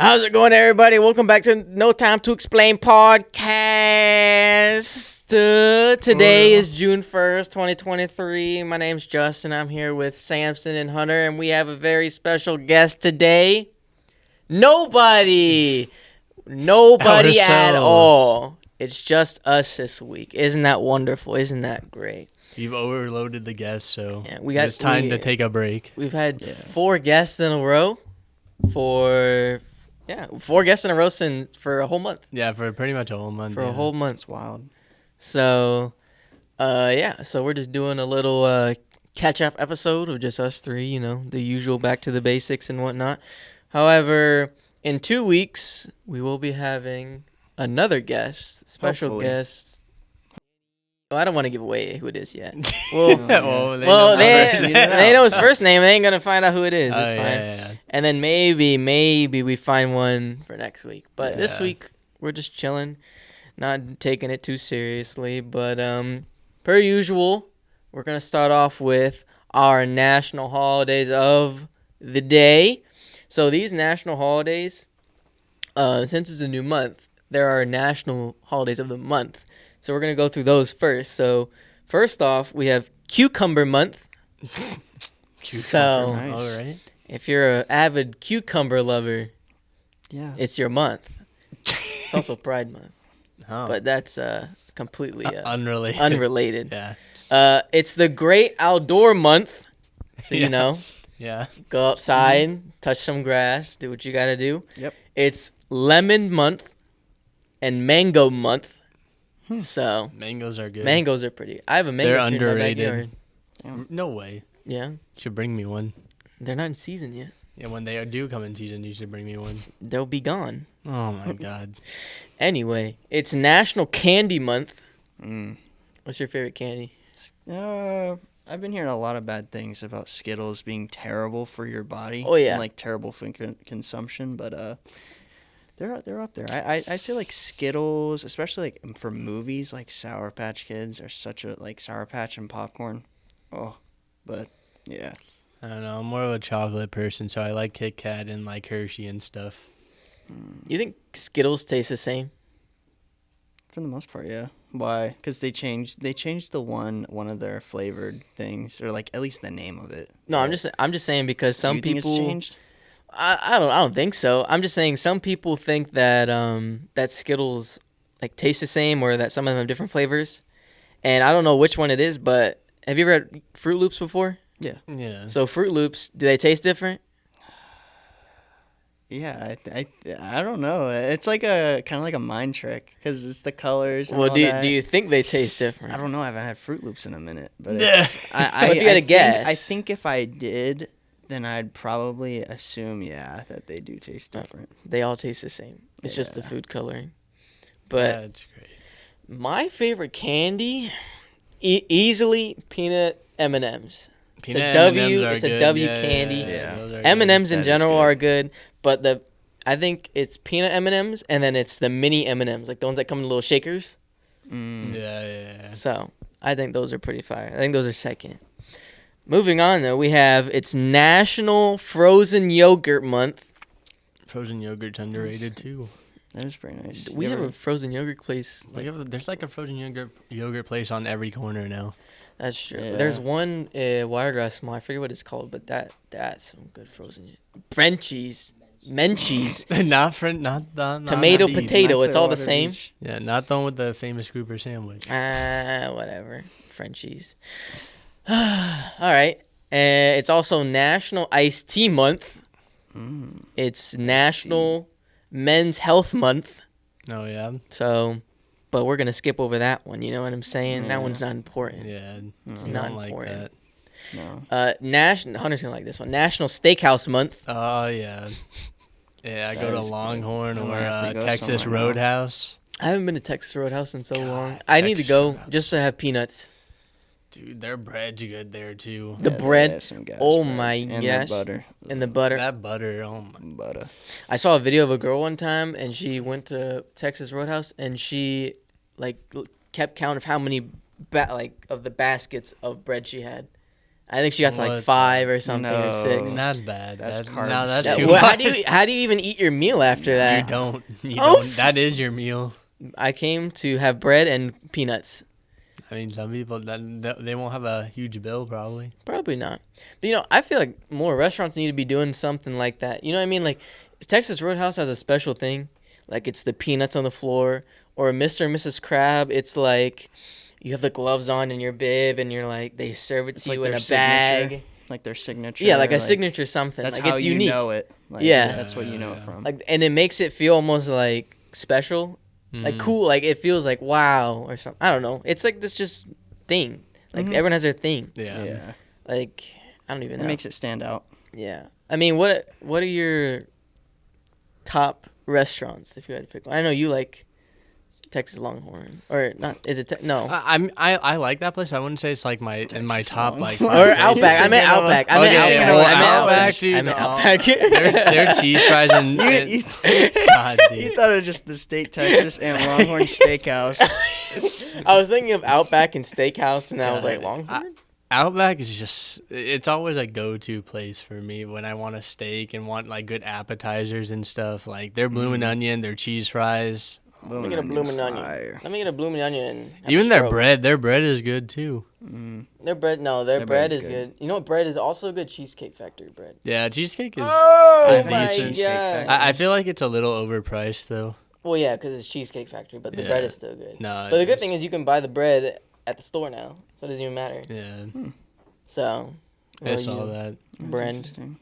How's it going, everybody? Welcome back to No Time to Explain podcast. Today is June 1st, 2023. My name's Justin. I'm here with Samson and Hunter, and we have a very special guest today. Nobody at all. It's just us this week. Isn't that wonderful? Isn't that great? You've overloaded the guests, so yeah, it's time to take a break. We've had 4 guests in a row for 4 guests in a row for a whole month. Yeah, for pretty much a whole month. A whole month. It's wild. So, so we're just doing a little catch-up episode of just us 3, the usual back to the basics and whatnot. However, in 2 weeks, we will be having another guest, special guest. Well, I don't want to give away who it is yet. Well, they know his first name. They ain't going to find out who it is. It's fine. Yeah. And then maybe we find one for next week. But this week, we're just chilling, not taking it too seriously. But per usual, we're going to start off with our national holidays of the day. So these national holidays, since it's a new month, there are national holidays of the month. So we're going to go through those first. So first off, we have Cucumber Month. So nice. All right. If you're an avid cucumber lover, it's your month. It's also Pride Month. Oh. But that's completely unrelated. Yeah. It's the Great Outdoor Month. So, Yeah. go outside, touch some grass, do what you got to do. Yep. It's Lemon Month and Mango Month. So Mangoes are good. Mangoes are pretty. I have a mango They're tree underrated. in my backyard. No way. Yeah. You should bring me one. They're not in season yet. Yeah, when they do come in season, you should bring me one. They'll be gone. Oh, my God. Anyway, it's National Candy Month. What's your favorite candy? I've been hearing a lot of bad things about Skittles being terrible for your body. Oh, yeah. And, terrible for consumption, but they're up there. I say, Skittles, especially, for movies, Sour Patch Kids are such a, Sour Patch and popcorn. Oh, but, yeah. I don't know. I'm more of a chocolate person, so I like Kit Kat and, Hershey and stuff. You think Skittles taste the same? For the most part, yeah. Why? Because they changed the one of their flavored things, or at least the name of it. No, I'm just saying because some you think people it's changed? I don't think so. I'm just saying some people think that that Skittles taste the same or that some of them have different flavors, and I don't know which one it is. But have you ever had Fruit Loops before? Yeah. Yeah. So Fruit Loops, do they taste different? Yeah, I don't know. It's kind of like a mind trick because it's the colors. And Well, all do that. you think they taste different? I don't know. I haven't had Fruit Loops in a minute, but Yeah. If you had to guess. I think if I did, then I'd probably assume that they do taste different. They all taste the same. It's just the Yeah. food coloring. But That's great. my favorite candy, easily peanut M&Ms. It's a W. It's a W candy. Yeah. M&Ms in That is general good. are good, but I think it's peanut M&Ms and then it's the mini M&Ms, the ones that come in little shakers. Yeah. So I think those are pretty fire. I think those are second. Moving on though, it's National Frozen Yogurt Month. Frozen yogurt's underrated, too. That is pretty nice. We have a frozen yogurt place. There's a frozen yogurt place on every corner now. That's true. Yeah. There's one Wiregrass Mall. I forget what it's called, but that's some good frozen. Frenchies. Menchie's. not Tomato, these. potato. It's all the Water same. Beach. Yeah, not the one with the famous grouper sandwich. Whatever. Frenchies. All right. It's also National Iced Tea Month. It's National Men's Health Month. Oh, yeah? So, but we're going to skip over that one. You know what I'm saying? That one's not important. Yeah. It's you not don't important. like No. Hunter's going to like this one. National Steakhouse Month. that. Oh, yeah. Yeah, I That go to is good. Longhorn I or might have to go Texas somewhere now. Roadhouse. I haven't been to Texas Roadhouse in so God, long. I need to Texas go Roadhouse. just to have peanuts. Dude, their bread's good there, too. The Yeah, they bread. have some gas Oh bread. my and gosh. the butter. And the butter. That butter, oh, my. Butter. I saw a video of a girl one time, and she went to Texas Roadhouse, and she kept count of how many of the baskets of bread she had. I think she got to like What 5 or something or No. 6. That's bad. That's No, carbs. that's Yeah, too well, much. how do you even eat your meal after that? You don't. You Oh, don't. That is your meal. I came to have bread and peanuts. I mean, some people they won't have a huge bill probably. Probably not. But I feel like more restaurants need to be doing something like that. You know what I mean? Like Texas Roadhouse has a special thing. Like it's the peanuts on the floor, or Mr. and Mrs. Crab, it's like you have the gloves on in your bib and you're like they serve it It's to like you in their a signature. bag. Like their signature. Yeah, like a signature something. That's like how it's you unique. know it. Like, Yeah. That's what you know it Yeah. from. Like and it makes it feel almost like special. Like cool, like it feels like wow or something. I don't know. It's like this just thing. Like everyone has their thing. Yeah. Like I don't even know. It makes it stand out. Yeah. I mean, what are your top restaurants if you had to pick one? I know you like Texas Longhorn or not? Is it no? I like that place. I wouldn't say it's like my top like. Or 5 places. Outback. I meant Outback. I meant Okay, Outback. well, I meant Outback, dude. I meant oh, Outback. their cheese fries and You God, dude. you thought of just the state Texas and Longhorn Steakhouse. I was thinking of Outback and Steakhouse, and I was like God, Longhorn. Outback is just, it's always a go-to place for me when I want a steak and want like good appetizers and stuff. Like their bloomin' onion, their cheese fries. Let me get a blooming onion. Fire. Let me get a blooming onion. And have Even a their stroke. bread is good too. Their bread, no, their Their bread bread's is good. good. You know what bread is also good? Cheesecake Factory bread. Yeah, cheesecake is. Oh is my decent. god! I feel like it's a little overpriced though. Well, yeah, because it's Cheesecake Factory, but the Yeah. bread is still good. No, But the it good is. thing is you can buy the bread at the store now, so it doesn't even matter. Yeah, So, I saw that. Brand. Interesting.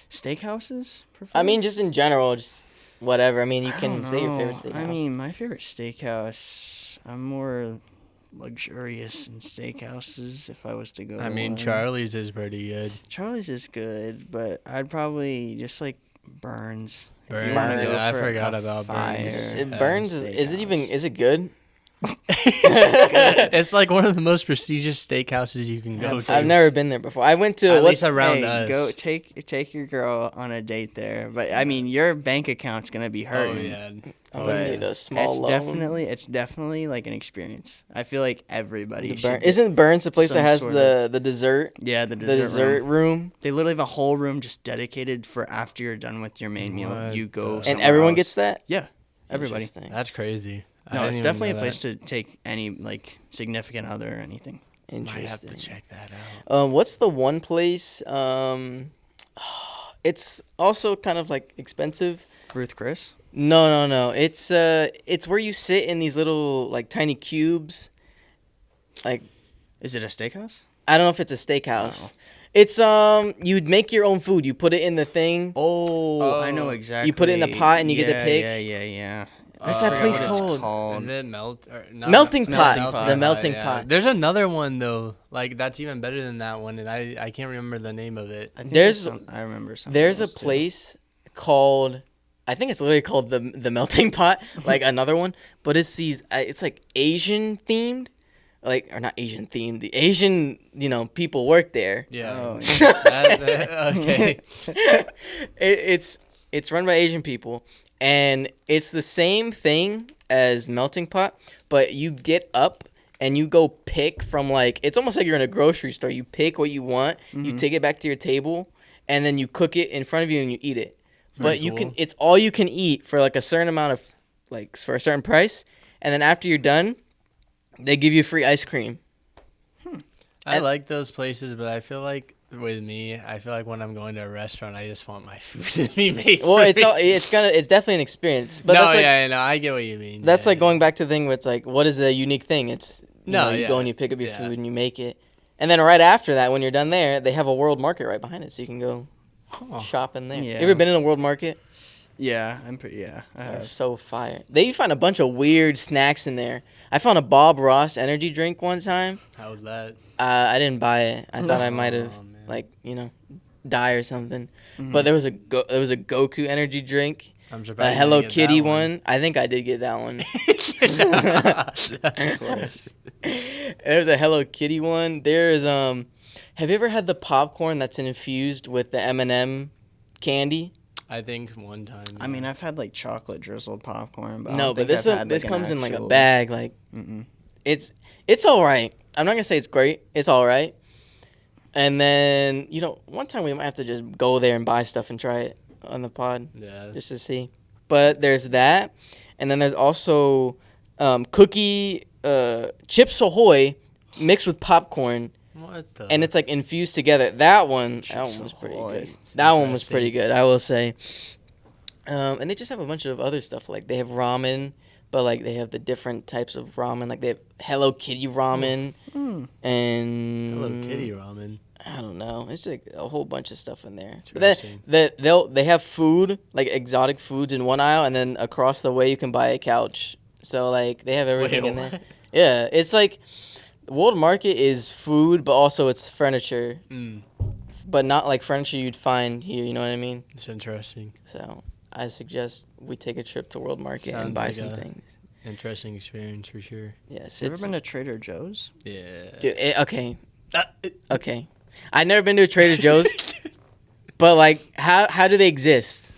Steakhouses? I mean, just in general, just whatever. I mean, you I can don't say your favorite know. steakhouse. I mean, my favorite steakhouse. I'm more luxurious in steakhouses if I was to go. I to mean, one. Charlie's is pretty good. Charlie's is good, but I'd probably just like Burns. If you Burns, wanna go yeah, I for forgot a about fire Burns. it burns. Is it even? steakhouse. Is it good? It's like one of the most prestigious steakhouses you can go to. I've never been there before. I went to At what's least around Hey, us. go take your girl on a date there, but I mean your bank account's gonna be Oh hurting. yeah. I'm Oh, gonna yeah. need a small It's loan. definitely like an experience. I feel like everybody The should Burn, get- isn't Burns the place that some has sort the dessert? yeah the The dessert, dessert room. room, They literally have a whole room just dedicated for after you're done with your main meal. What You go the- and somewhere everyone else. gets that. Yeah, everybody. Interesting. That's crazy. I No, didn't it's even definitely a know place that. to take any like significant other or anything. Might have to Interesting. check that out. What's the one place? It's also kind of like expensive. Ruth Chris. No. It's where you sit in these little like tiny cubes. Like Is it a steakhouse? I don't know if it's a steakhouse. Oh. It's you'd make your own food. You put it in the thing. Oh, I know exactly. You put it in the pot and you get to pick? Yeah. What's I that forgot place what it's called? Is it melt? Or, no, Melting pot. The melting yeah. pot. There's another one though, like that's even better than that one, and I can't remember the name of it. I think There's- I remember something. There's a else, too. place called, I think it's literally called the melting pot, like another one, but it's it's like Asian themed, like or not Asian themed. The Asian people work there. Yeah. Oh, Okay. It's run by Asian people, and it's the same thing as melting pot, but you get up and you go pick from like it's almost like you're in a grocery store. You pick what you want, you take it back to your table, and then you cook it in front of you and you eat it. But you can cool. it's all you can eat for like a certain amount of like for a certain price, and then after you're done, they give you free ice cream. I And- like those places, but I feel like with me, I feel like when I'm going to a restaurant, I just want my food to be made. Well, for it's me. it's definitely an experience. But no, that's like yeah, no, I get what you mean. that's yeah, like going back to the thing where it's like, what is the unique thing? It's you No, you yeah, go and you pick up your yeah. food and you make it, and then right after that, when you're done there, they have a world market right behind it, so you can go Huh. shop in there. Yeah. You ever been in a world market? Yeah, I'm pretty. Yeah, I They're have. so fire. They find a bunch of weird snacks in there. I found a Bob Ross energy drink one time. How was that? I didn't buy it. I thought I might have Oh, man. like die or something. But there was a Goku energy drink. I'm A surprised. Hello you didn't get Kitty that one. I think I did get that one. Of course. There's a Hello Kitty one. There's have you ever had the popcorn that's infused with the M&M candy? I think one time. I mean, I've had like chocolate drizzled popcorn, but I No, don't but think this I've had, this like, comes an in like a actual- bag. Like Mm-mm. it's all right. I'm not gonna say it's great. It's all right. And then, one time we might have to just go there and buy stuff and try it on the pod. Yeah. Just to see. But there's that. And then there's also cookie Chips Ahoy mixed with popcorn. What the? And it's like infused together. That one was pretty good. That one was pretty good, I will say. And they just have a bunch of other stuff. Like they have ramen, but like they have the different types of ramen. Like they have Hello Kitty ramen and Hello Kitty ramen. I don't know. It's like a whole bunch of stuff in there. Interesting. But then they have food, like exotic foods in one aisle, and then across the way you can buy a couch. So like they have everything in there. Yeah, it's like World Market is food, but also it's furniture. But not like furniture you'd find here. You know what I mean? It's interesting. So I suggest we take a trip to World Market Sounds and buy like some things. Interesting experience for sure. Yes. You ever been to Trader Joe's? Yeah. Dude, okay. Okay. I've never been to a Trader Joe's, but like, how do they exist?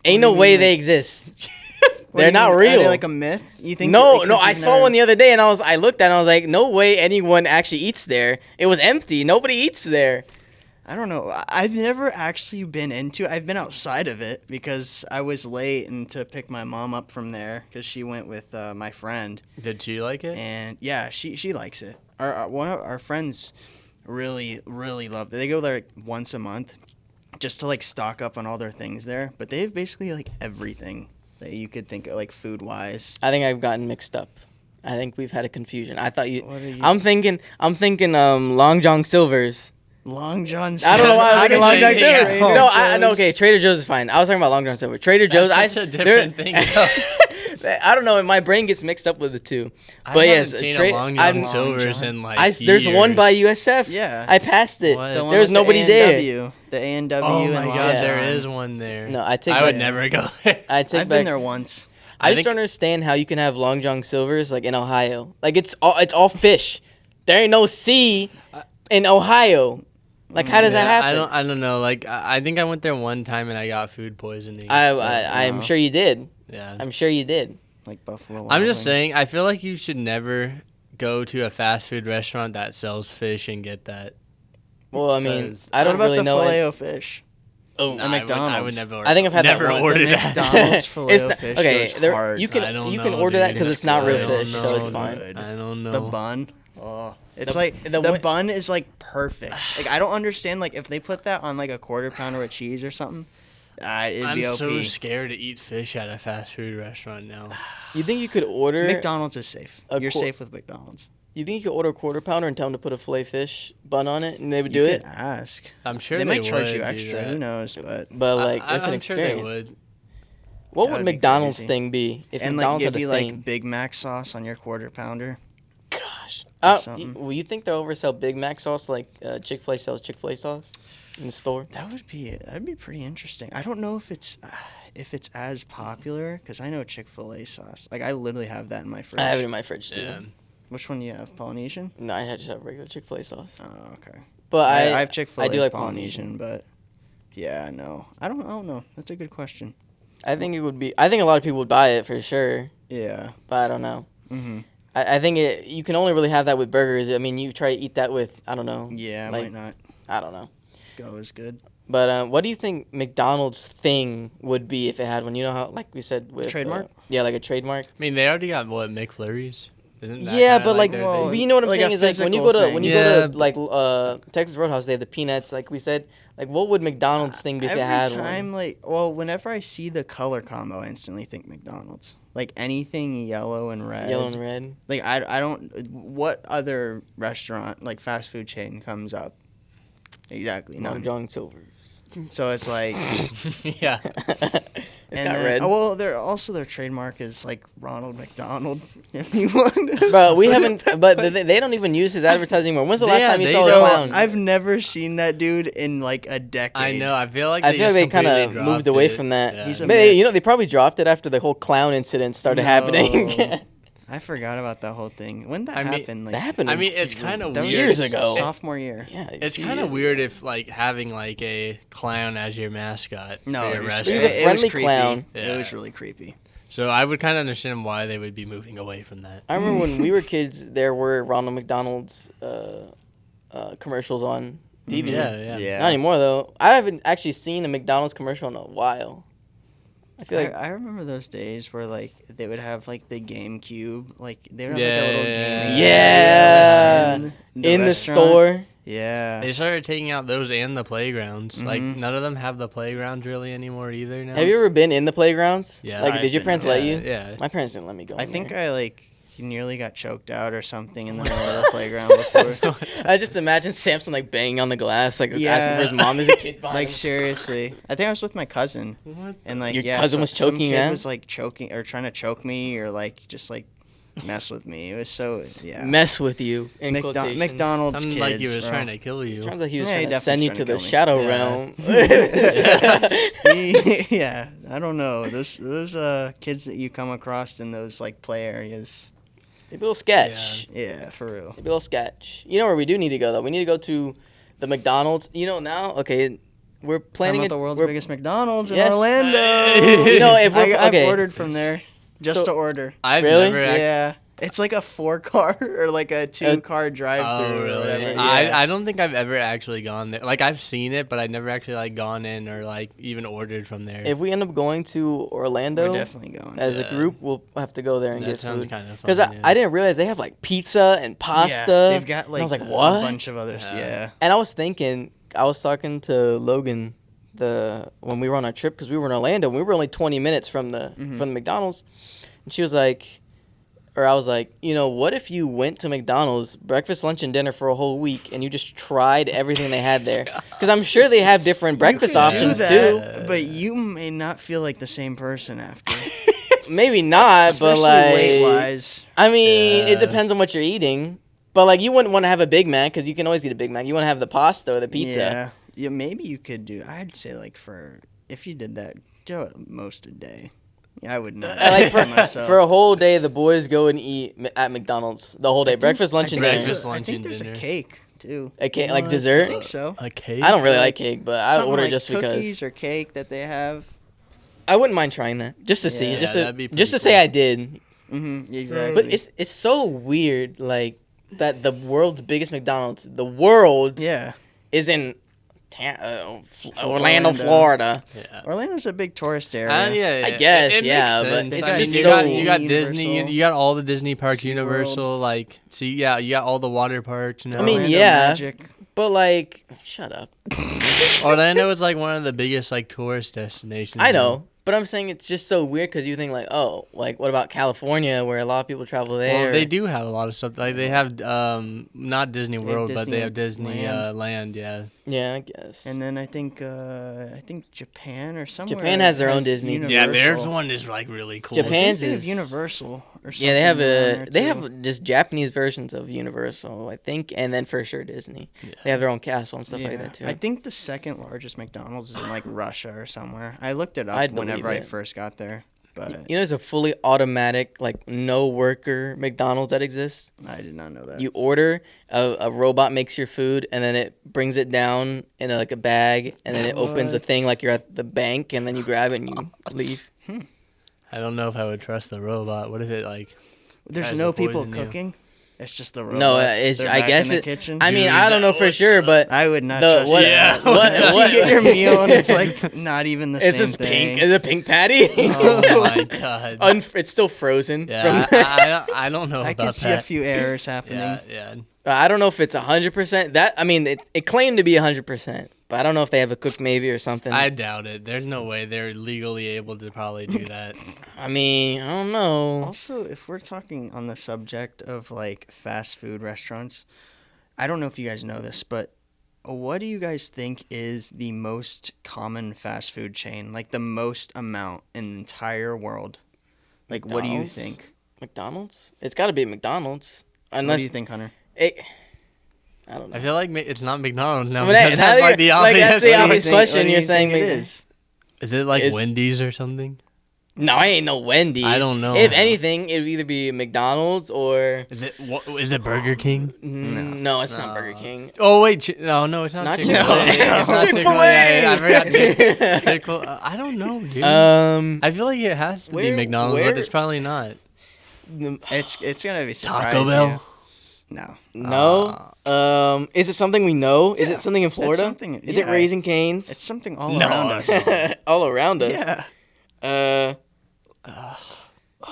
Ain't no way they exist. They're not real. Are they like a myth? You think? No. I saw one the other day, and I looked at it, and I was like, no way anyone actually eats there. It was empty. Nobody eats there. I don't know. I've never actually been into it. I've been outside of it because I was late and to pick my mom up from there because she went with my friend. Did she like it? And yeah, she likes it. One of our friends really loved it. They go there like once a month just to like stock up on all their things there. But they have basically like everything that you could think of, like food wise. I think I've gotten mixed up. I think we've had a confusion. I thought What are you? I'm thinking Long John Silver's. Long John I don't know why I was thinking Long John Silver. Yeah. No, I know. Okay, Trader Joe's is fine. I was talking about Long John Silver. Trader Joe's. That's such a different thing. I don't know. My brain gets mixed up with the two. I But haven't yes, seen a Long John Long Silver's John. in like there's one by years. USF. Yeah. I passed it. What? The one There's with nobody the there. A&W, the A&W. Oh and my Long god, John. there is one there. No, I take I back- would never go there. I take I've back. been there once. I just think- don't understand how you can have Long John Silver's like in Ohio. Like it's all fish. There ain't no sea in Ohio. Like how does that happen? I don't know. Like I think I went there one time and I got food poisoning. I'm sure you did. Yeah. I'm sure you did. Like Buffalo Wild I'm just Wings. saying, I feel like you should never go to a fast food restaurant that sells fish and get that. Well, I mean, Because- I don't What about really the know. Filet-O-Fish? Oh, Nah, McDonald's. I would never order. I think I've had that never once. ordered The that. McDonald's Filet-O-Fish okay, goes there, hard. you I can don't you can know, order that dude. because it's not real I don't fish, so know. it's fine. Good. I don't know. The bun. Oh, it's The- like the the wa- bun is like perfect. Like I don't understand like if they put that on like a quarter pounder with cheese or something, it'd I'm be OP. so scared to eat fish at a fast food restaurant now. You think you could order? McDonald's is safe. A You're qu- safe with McDonald's. You think you could order a quarter pounder and tell them to put a filet fish bun on it, and they would do You it? could ask. I'm sure They they, might charge would you do extra. that. Who knows? But But like, that's an I'm sure they experience. would. What That would would be McDonald's crazy. thing be if and like McDonald's give had a you thing? like Big Mac sauce on your quarter pounder. Gosh. something. Well, you think they'll oversell Big Mac sauce like Chick-fil-A sells Chick-fil-A sauce in the store? That'd be pretty interesting. I don't know if it's as popular because I know Chick-fil-A sauce. Like I literally have that in my fridge. I have it in my fridge too. Yeah. Which one do you have? Polynesian? No, I just have regular Chick-fil-A sauce. Oh, okay. But I I have Chick-fil-A I do like Polynesian, but yeah, no. I don't know. That's a good question. I think it would be. I think a lot of people would buy it for sure, Yeah. but I don't know. Mm-hmm. I think you can only really have that with burgers. I mean, you try to eat that with I don't know. Yeah, like, might not I don't know. go as good. But what do you think McDonald's thing would be if it had one? You know how, like we said, with Trademark? yeah, like a trademark. I mean, they already got what McFlurries. Isn't that Yeah, kinda but like, their well, thing? but you know what I'm like a saying is like when you physical go to thing. Yeah. like Texas Roadhouse, they have the peanuts. Like we said, like what would McDonald's thing be if it had Every time, one? like, well, whenever I see the color combo, I instantly think McDonald's. Like anything yellow and red. Yellow and red. Like I don't. What other restaurant like fast food chain comes up? Exactly. Long None. John Silver. So it's like. Yeah. It's and got then, red. Oh, well, their trademark is like Ronald McDonald. If you want. Bro, we haven't. But they don't even use his advertising anymore. When's the last Yeah, time you they saw a don't. clown? I've never seen that dude in like a decade. I know. I feel like I feel like they kind completely of moved dropped away it. from that. Yeah. He's a But myth. they probably dropped it after the whole clown incident started happening. No. I forgot about that whole thing. When did that I mean, happen? Like That happened. I mean, it's kind of that was weird. years ago. sophomore year. Yeah, It's few kind years of weird if like having like a clown as your mascot. No, for it your was, restaurant. He's a it was friendly creepy. clown. It was Yeah. really creepy. So I would kind of understand why they would be moving away from that. I remember when we were kids, there were Ronald McDonald's commercials on TV. Yeah. Not anymore though. I haven't actually seen a McDonald's commercial in a while. I feel like I remember those days where like they would have like the GameCube, like they would have like a little gaming Yeah. area in the restaurant. store. Yeah. They started taking out those and the playgrounds. Like Mhm. none of them have the playgrounds really anymore either now. Have you ever been in the playgrounds? Yeah. Like, I did your didn't parents know let that. you? Yeah. My parents didn't let me go. I in think there. I like nearly got choked out or something in the middle of the playground before. I just imagine Samson like banging on the glass, like asking Yeah. for his mom as a kid. behind Like him. seriously, I think I was with my cousin, What? and like Your yeah, cousin was some choking you kid out? was like choking or trying to choke me or like just like mess with me. It was so yeah. Mess with you in quotations. McDonald's Sounded kids, like he was bro. trying to kill you. Sounds like he was Yeah, he trying to definitely send you was to trying the to shadow Yeah. realm. Yeah, I don't know those kids that you come across in those like play areas. Maybe a little sketch. Yeah, for real. Maybe a little sketch. You know where we do need to go though? We need to go to the McDonald's. You know now? Okay, we're Talking planning about it. the world's we're- biggest McDonald's in Yes. Orlando. You know, if we're- okay. I've ordered from there just So- to order. I've Really? never Yeah, it's like a 4-car or like a 2-car drive-through Oh, or really? whatever. Yeah. Yeah. I don't think I've ever actually gone there. Like, I've seen it, but I've never actually, like, gone in or, like, even ordered from there. If we end up going to Orlando We're definitely going. as a Yeah. group, we'll have to go there and That get sounds food. kind of fun. Because yeah. I didn't realize they have like pizza and pasta. Yeah, they've got And like, I was like, a what? bunch of other Yeah. yeah. And I was thinking, I was talking to Logan when we were on our trip because we were in Orlando. And we were only 20 minutes from the Mhm. from the McDonald's, and she was like, or I was like, you know, what if you went to McDonald's breakfast, lunch, and dinner for a whole week and you just tried everything they had there? Because I'm sure they have different breakfast You can options do too. that, but you may not feel like the same person after. Maybe not, Especially but like weight-wise. I mean, it Yeah. depends on what you're eating. But like, you wouldn't want to have a Big Mac because you can always get a Big Mac. You want to have the pasta or the pizza. Yeah. Yeah, maybe you could do. I'd say like if you did that, do it most a day. Yeah, I would not. Like do it myself. for a whole day, the boys go and eat at McDonald's the whole day. Breakfast, lunch, and dinner. Breakfast, lunch, I think and there's dinner. a cake too. A cake, like What? I dessert. think so. A cake? I don't really Like, like cake, but I Something order like just cookies because. or cake that they have. I wouldn't mind trying that just to see, Yeah, just that'd be to just to pretty say cool. I did. Mm-hmm. Exactly. But it's so weird, like that the world's biggest McDonald's, the world, yeah. is in Orlando, Florida. Yeah. Orlando's a big tourist area. Yeah, I guess, it yeah, makes but sense. it's I mean, just you so got Disney, universal. you got all the Disney parks, SeaWorld. Universal, like, so you got all the water parks. You know? I mean, Orlando yeah. Magic. But like, shut up. Orlando is like one of the biggest like tourist destinations. I know, but I'm saying it's just so weird because you think like, oh, like what about California where a lot of people travel there? Well, they do have a lot of stuff. Like they have not Disney have World, but they have Disney Disney Land. Land. Yeah. Yeah, I guess. And then I think Japan or somewhere. Japan has their own Disney, too. Yeah, Universal. there's one is like really cool. Japan's I think they have is- Universal or something. Yeah, they have around there, they too. have just Japanese versions of Universal, I think, and then for sure Disney. Yeah. They have their own castle and stuff like that too. I think the second largest McDonald's is in like Russia or somewhere. I looked it up I'd whenever believe I it. first got there, but You know, there's a fully automatic, like no worker McDonald's that exists. I did not know that. You order, a robot makes your food, and then it brings it down in like a bag, and then it opens a What? thing like you're at the bank, and then you grab it and you leave. I don't know if I would trust the robot. What if it like? There's tries no to people poison you? cooking. It's just the robots. No, it's They're I back guess in the it. kitchen. I mean, Dude, I don't know that for was sure, but I would not the trust what? you. Yeah. What? If what? you get your meal and it's like not even the Is same this thing. pink? Is it pink patty? Oh my god. It's still frozen. Yeah, from- I don't know I about can see a that. few errors happening. Yeah. I don't know if it's 100%. That I mean, it claimed to be 100%, but I don't know if they have a cook maybe or something. I doubt it. There's no way they're legally able to probably do that. I mean, I don't know. Also, if we're talking on the subject of like fast food restaurants, I don't know if you guys know this, but what do you guys think is the most common fast food chain? Like the most amount in the entire world? Like, what do you McDonald's? think? McDonald's? It's got to be McDonald's. What Unless do you think, Hunter? it, I don't know. I feel like it's not McDonald's now. But because that's like the obvious. that's the What do you obvious think- question. what do You're you saying think it Mc- is? Is it like Is- Wendy's or something? No, I ain't no Wendy's. I don't know. If anything, it would either be McDonald's or Is it Burger King? no, it's not No. Burger King. Oh wait, no, it's not. Not Chick-fil-A. Chick-fil-A. It's not Chick-fil-A. I forgot Chick-fil-A. I don't know, dude. I feel like it has to be Where- McDonald's, but where- it's probably not. It's gonna be surprise Taco Bell. you. No. no. Is it something we know? Is Yeah, it something in it's Florida? something- Is it yeah. Raising Cane's? It's something all No, around us. all around us. Yeah. Uh,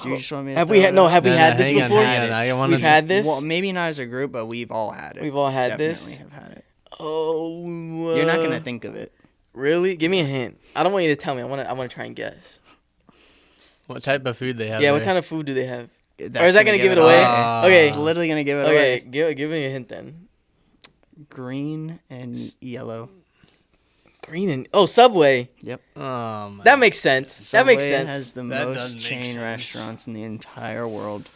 Do you just want me to have throw we it had no? out? Have we No, had no, this hang on, before? hang on. I wanna- We've had this. Well, maybe not as a group, but we've all had it. We've all had this? Definitely have had it. Oh, You're not gonna think of it. Really? Give me a hint. I don't want you to tell me. I want to try and guess. What type of food they have? Yeah, there? what kind of food do they have? That's Or is that gonna give it away? Okay. It's literally gonna give it Okay, away. give me a hint then. Green and yellow. Green and Subway. Oh my. That makes sense. That makes Subway sense. has the That does most make chain sense. restaurants in the entire world.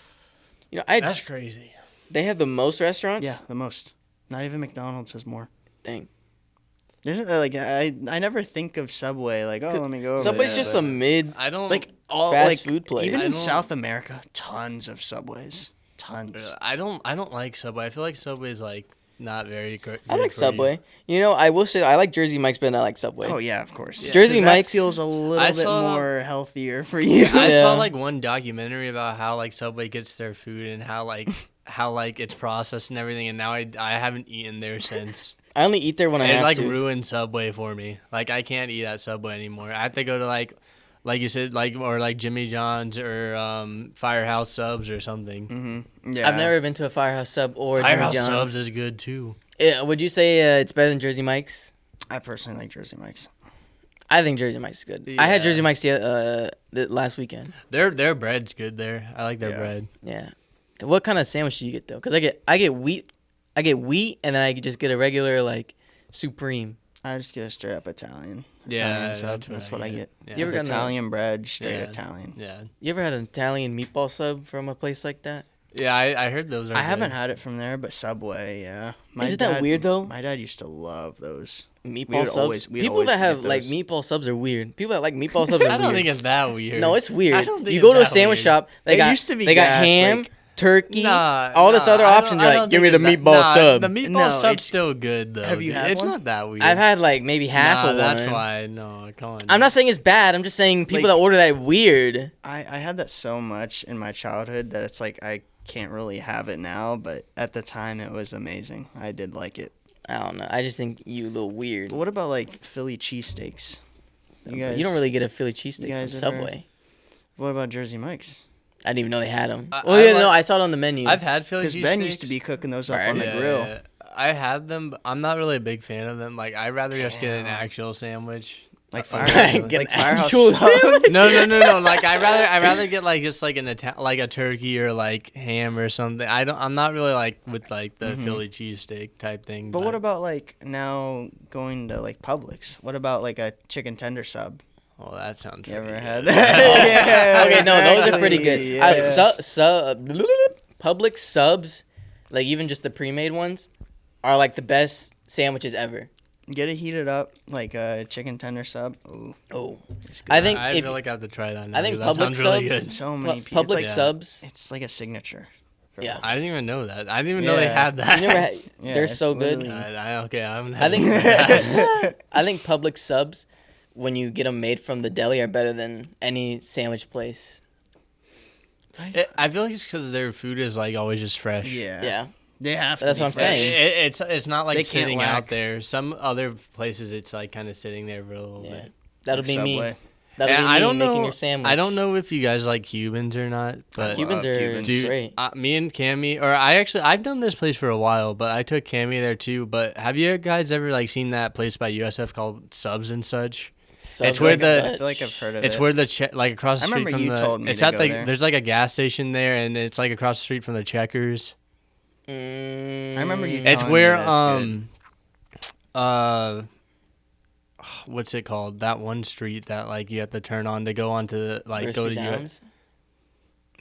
You know, That's crazy. they have the most restaurants. Yeah, the most. Not even McDonald's has more. Dang. Isn't that like I never think of Subway like, oh, let me go over Subway's there, just but a mid. I don't like all fast like food place. Even I in don't- South America, tons of Subways. Tons. I don't like Subway. I feel like Subway's like not very good. I like for you. Subway. You know, I will say I like Jersey Mike's, but I like Subway. Oh yeah, of course. Yeah. Jersey 'Cause that Mike's- feels a little I bit saw- more healthier for you. I Yeah. saw like one documentary about how like Subway gets their food and how like it's processed and everything, and now I haven't eaten there since. I only eat there when I It have like to. ruined Subway for me. Like I can't eat at Subway anymore. I have to go to like you said, like Jimmy John's or Firehouse Subs or something. Mm-hmm. Yeah. I've never been to a Firehouse Sub or Firehouse Jimmy John's. Subs is good too. Yeah, would you say it's better than Jersey Mike's? I personally like Jersey Mike's. I think Jersey Mike's is good. I had Yeah. Jersey Mike's the last weekend. Their bread's good there. I like their Yeah. bread. Yeah. What kind of sandwich do you get though? Because I get wheat, and then I just get a regular like supreme. I just get a straight up Italian. Yeah, Italian sub. That's what I get. Yeah. You ever With gotten Italian bread, straight Yeah. Italian. Yeah. You ever had an Italian meatball sub from a place like that? Yeah, I heard those are I haven't good. had it from there, but Subway, yeah. Isn't that weird, though? My dad used to love those. Meatball would subs. always- we'd People always that have get like those. meatball subs are weird. People that like meatball subs are I don't weird. think it's that weird. No, it's weird. I don't think You it's go to a that sandwich weird. shop. They It got used to be they got gas, ham, like- turkey, Nah, all this other I don't- options. I You're don't like, give think me the it's that- meatball nah, sub. The meatball No, sub's it's- still good though. Have you dude. had It's one? not that weird. I've had like maybe half Nah, of that's one. why. No, come on. I'm not saying it's bad. I'm just saying people Like- that order that weird. I had that so much in my childhood that it's like I can't really have it now, but at the time it was amazing. I did like it. I don't know. I just think you a little weird. But what about like Philly cheesesteaks? You don't really get a Philly cheesesteak from guys ever- Subway. What about Jersey Mike's? I didn't even know they had them. I- Well, I yeah, like- no, I saw it on the menu. I've had Philly Because cheesesteaks. Ben used to be cooking those up Right. on the Yeah, grill. yeah. I had them, but I'm not really a big fan of them. Like I'd rather just get an Damn. actual sandwich. Like Okay. Firehouse, Get like an Firehouse actual sub. sandwich? No. Like I'd rather get like just like like a turkey or like ham or something. I'm not really like with like the Mhm. Philly cheesesteak type thing. But what about like now going to like Publix? What about like a chicken tender sub? Oh, that sounds. You pretty ever good. had that? Okay, no, those are pretty good. Yeah. Public subs, like even just the pre-made ones, are like the best sandwiches ever. Get it heated up like a chicken tender sub. Ooh, Oh, it's good. I think I if feel like I have to try that now. I think because that Public sounds really subs- good. so many people. Public it's like, subs. It's like a signature. for Yeah. Publix. I didn't even know that. I didn't even know they Yeah. had that. You never had, Yeah, they're it's so good. literally- Okay, I haven't I had think that. I think Public subs, when you get them made from the deli, are better than any sandwich place. I feel like it's because their food is like always just fresh. Yeah. Yeah, They have to. That's be what I'm fresh. saying. It's not like They can't sitting lack. out there. Some other places it's like kind of sitting there for a little yeah. bit. That'll be me. Subway. That'll And be me I don't making know. your sandwich. I don't know if you guys like Cubans or not, but Cubans love are Cubans. Dude, great. me and Cammy, or I've done this place for a while, but I took Cammy there too. But have you guys ever like seen that place by USF called Subs and Such? Subs It's where like the- such. I feel like I've heard of It's it. where the like across the I street remember from you the. told me It's to at go the. there. There's like a gas station there, and it's like across the street from the Checkers. I remember you. It's telling where me that's good. what's it called? That one street that like you have to turn on to go onto the like go Crispy to Downs?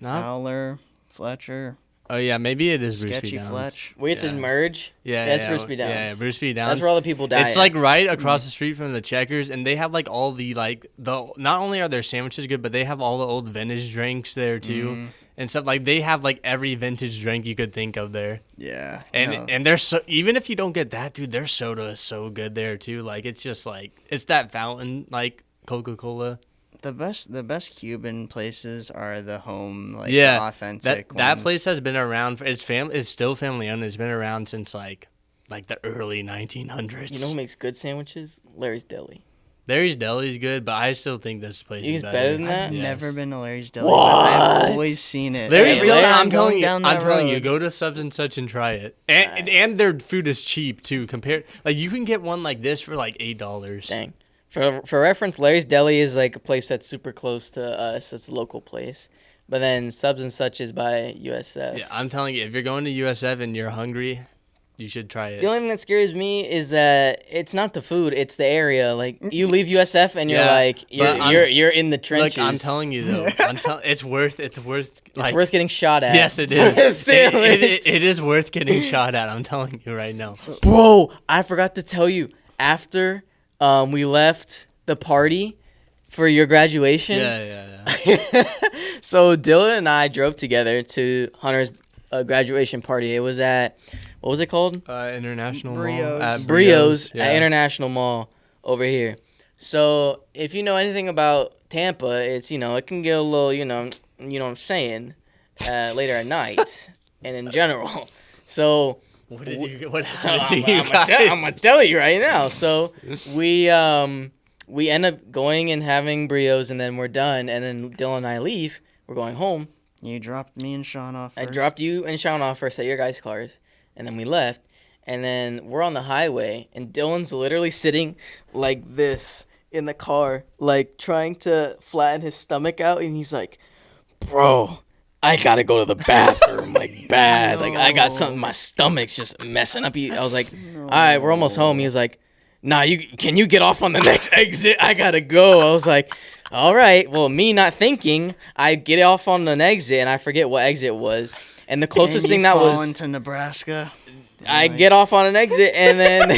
No? Fowler, Fletcher, Oh yeah, maybe it is Bruce B. Sketchy Downs. Fletch. We have to Yeah. merge. Yeah, That's yeah, Bruce B. Downs. Yeah, Bruce B. Downs. That's where all the people die. It's at. like right across the street from the Checkers, and they have like all the like the. Not only are their sandwiches good, but they have all the old vintage drinks there too, Mhm. and stuff like they have like every vintage drink you could think of there. Yeah. And no. and they're so even if you don't get that, dude, their soda is so good there too. Like it's just like it's that fountain like Coca-Cola. The best Cuban places are the home, like Yeah, the authentic that ones. place has been around. It's still family owned. It's been around since like the early 1900s. You know who makes good sandwiches? Larry's Deli. Larry's Deli's good, but I still think this place He's is better than that? I've Yes. never been to Larry's Deli, but I've always seen it. Larry's Every Deli, time I'm telling going you, down that I'm telling you, road. go to Subs and Such and try it. And their food is cheap too. Compared, like you can get one like this for like $8. Dang. For reference, Larry's Deli is like a place that's super close to us. It's a local place. But then Subs and Such is by USF. Yeah, I'm telling you, if you're going to USF and you're hungry, you should try it. The only thing that scares me is that it's not the food, it's the area. Like you leave USF and you're Yeah, like you're in the trenches. Look, I'm telling you though, it's worth. It's worth getting shot at. Yes, it is. Seriously. It is worth getting shot at. I'm telling you right now. Bro, I forgot to tell you. After we left the party for your graduation. Yeah. So Dylan and I drove together to Hunter's graduation party. It was at, what was it called? International Brios. Mall. At Brios yeah. at International Mall over here. So if you know anything about Tampa, it's, it can get a little, you know what I'm saying, later at night and in general. So What happened So to you I'm guys? gonna tell you right now. So we end up going and having Brios, and then we're done. And then Dylan and I leave. We're going home. You dropped me and Sean off first. I dropped you and Sean off first at your guys' cars, and then we left. And then we're on the highway, and Dylan's literally sitting like this in the car, like trying to flatten his stomach out, and he's like, "Bro, I gotta go to the bathroom, like bad. Like I got something. My stomach's just messing up." I was like, "All right, we're almost home." He was like, "Nah, can you get off on the next exit? I gotta go." I was like, "All right." Well, me not thinking, I get off on an exit, and I forget what exit it was. And the closest And thing you that fall was, into Nebraska. I get off on an exit, and then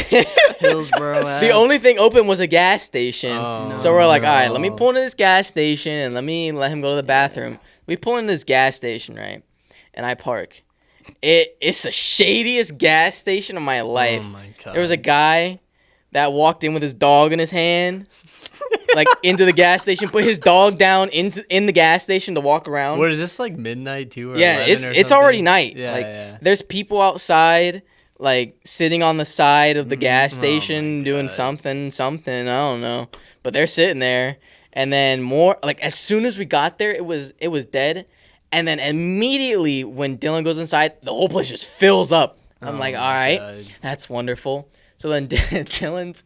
Hillsboro the Ave. only thing open was a gas station. Oh, So we're like, all right, let me no. pull into this gas station and let him go to the bathroom. We pull into this gas station, right? And I park. It's the shadiest gas station of my life. Oh my god. There was a guy that walked in with his dog in his hand, like into the gas station, put his dog down in the gas station to walk around. What is this, like midnight too? Or Yeah, 11 or it's already something? night. Yeah, like yeah. there's people outside, like sitting on the side of the gas Oh station my doing God. something. I don't know, but they're sitting there. And then like as soon as we got there, it was dead. And then immediately when Dylan goes inside, the whole place just fills up. I'm Oh like, all my right, God. that's wonderful. So then Dylan's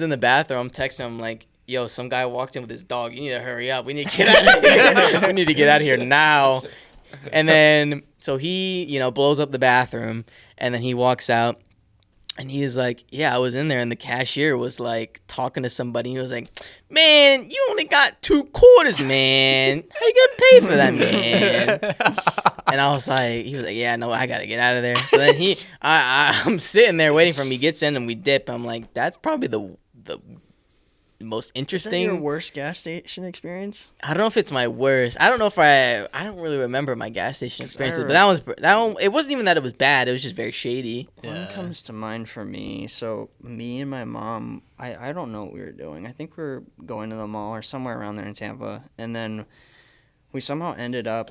in the bathroom. I'm texting him like, yo, some guy walked in with his dog. You need to hurry up. We need to get out of here. We need to get out of here now. And then, so he, blows up the bathroom, and then he walks out, and he is like, yeah, I was in there, and the cashier was like talking to somebody. He was like, man, you only got 2 quarters, man. How you gonna pay for that, man? And I was like, he was like, yeah, no, I gotta get out of there. So then I'm sitting there waiting for him. He gets in, and we dip. I'm like, that's probably the most Is that interesting. your worst gas station experience? I don't know if it's my worst. I don't know if I don't really remember my gas station experiences, I but that one. It wasn't even that it was bad. It was just very shady. One Yeah. comes to mind for me. So me and my mom, I don't know what we were doing. I think we were going to the mall or somewhere around there in Tampa, and then we somehow ended up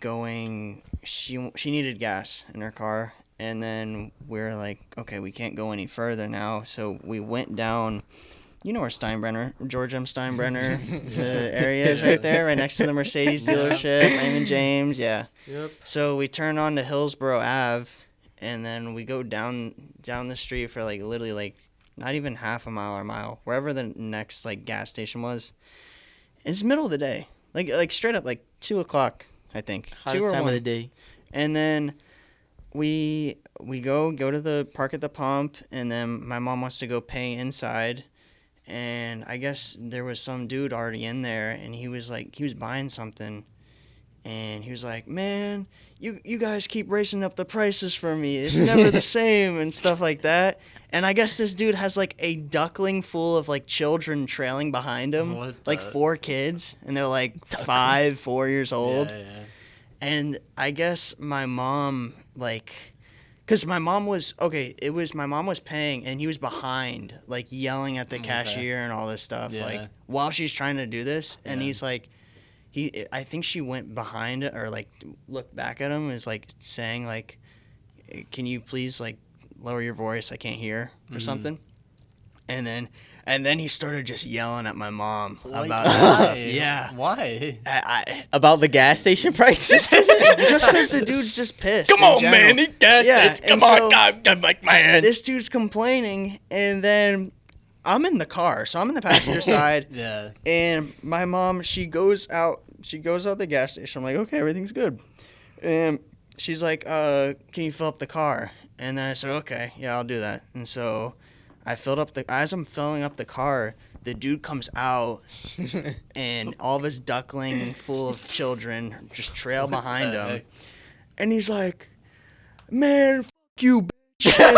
going. She needed gas in her car, and then we were like, okay, we can't go any further now. So we went down. You know where George M. Steinbrenner, the area is right there, right next to the Mercedes dealership, Raymond James, yeah. Yep. So we turn on to Hillsboro Ave, and then we go down the street for like literally like not even half a mile or a mile, wherever the next like gas station was. It's middle of the day, like straight up like 2:00, I think. Hottest 2 or time 1. of the day. And then we go to the park at the pump, and then my mom wants to go pay inside. And I guess there was some dude already in there, and he was buying something, and he was like, man, you guys keep raising up the prices for me. It's never the same and stuff like that. And I guess this dude has like a duckling full of like children trailing behind him, What like the- 4 kids, and they're like 5, 4 years old. Yeah. And I guess my mom like Because my mom was my mom was paying, and he was behind, like yelling at the cashier and all this stuff, like while she's trying to do this, and he's like, I think she went behind or like looked back at him and was like saying like, "Can you please like lower your voice? I can't hear," or something, and then he started just yelling at my mom about that stuff. Yeah. Why? About the gas station prices? Just because the dude's just pissed. Come on, man. He got this. Come on, God, like man. This dude's complaining, and then I'm in the car, so I'm in the passenger side. Yeah. And my mom, she goes out the gas station. I'm like, okay, everything's good. And she's like, can you fill up the car? And then I said, okay, yeah, I'll do that. And so I filled up as I'm filling up the car, the dude comes out and all of his duckling full of children just trail behind him. And he's like, man, f*** you, bitch. And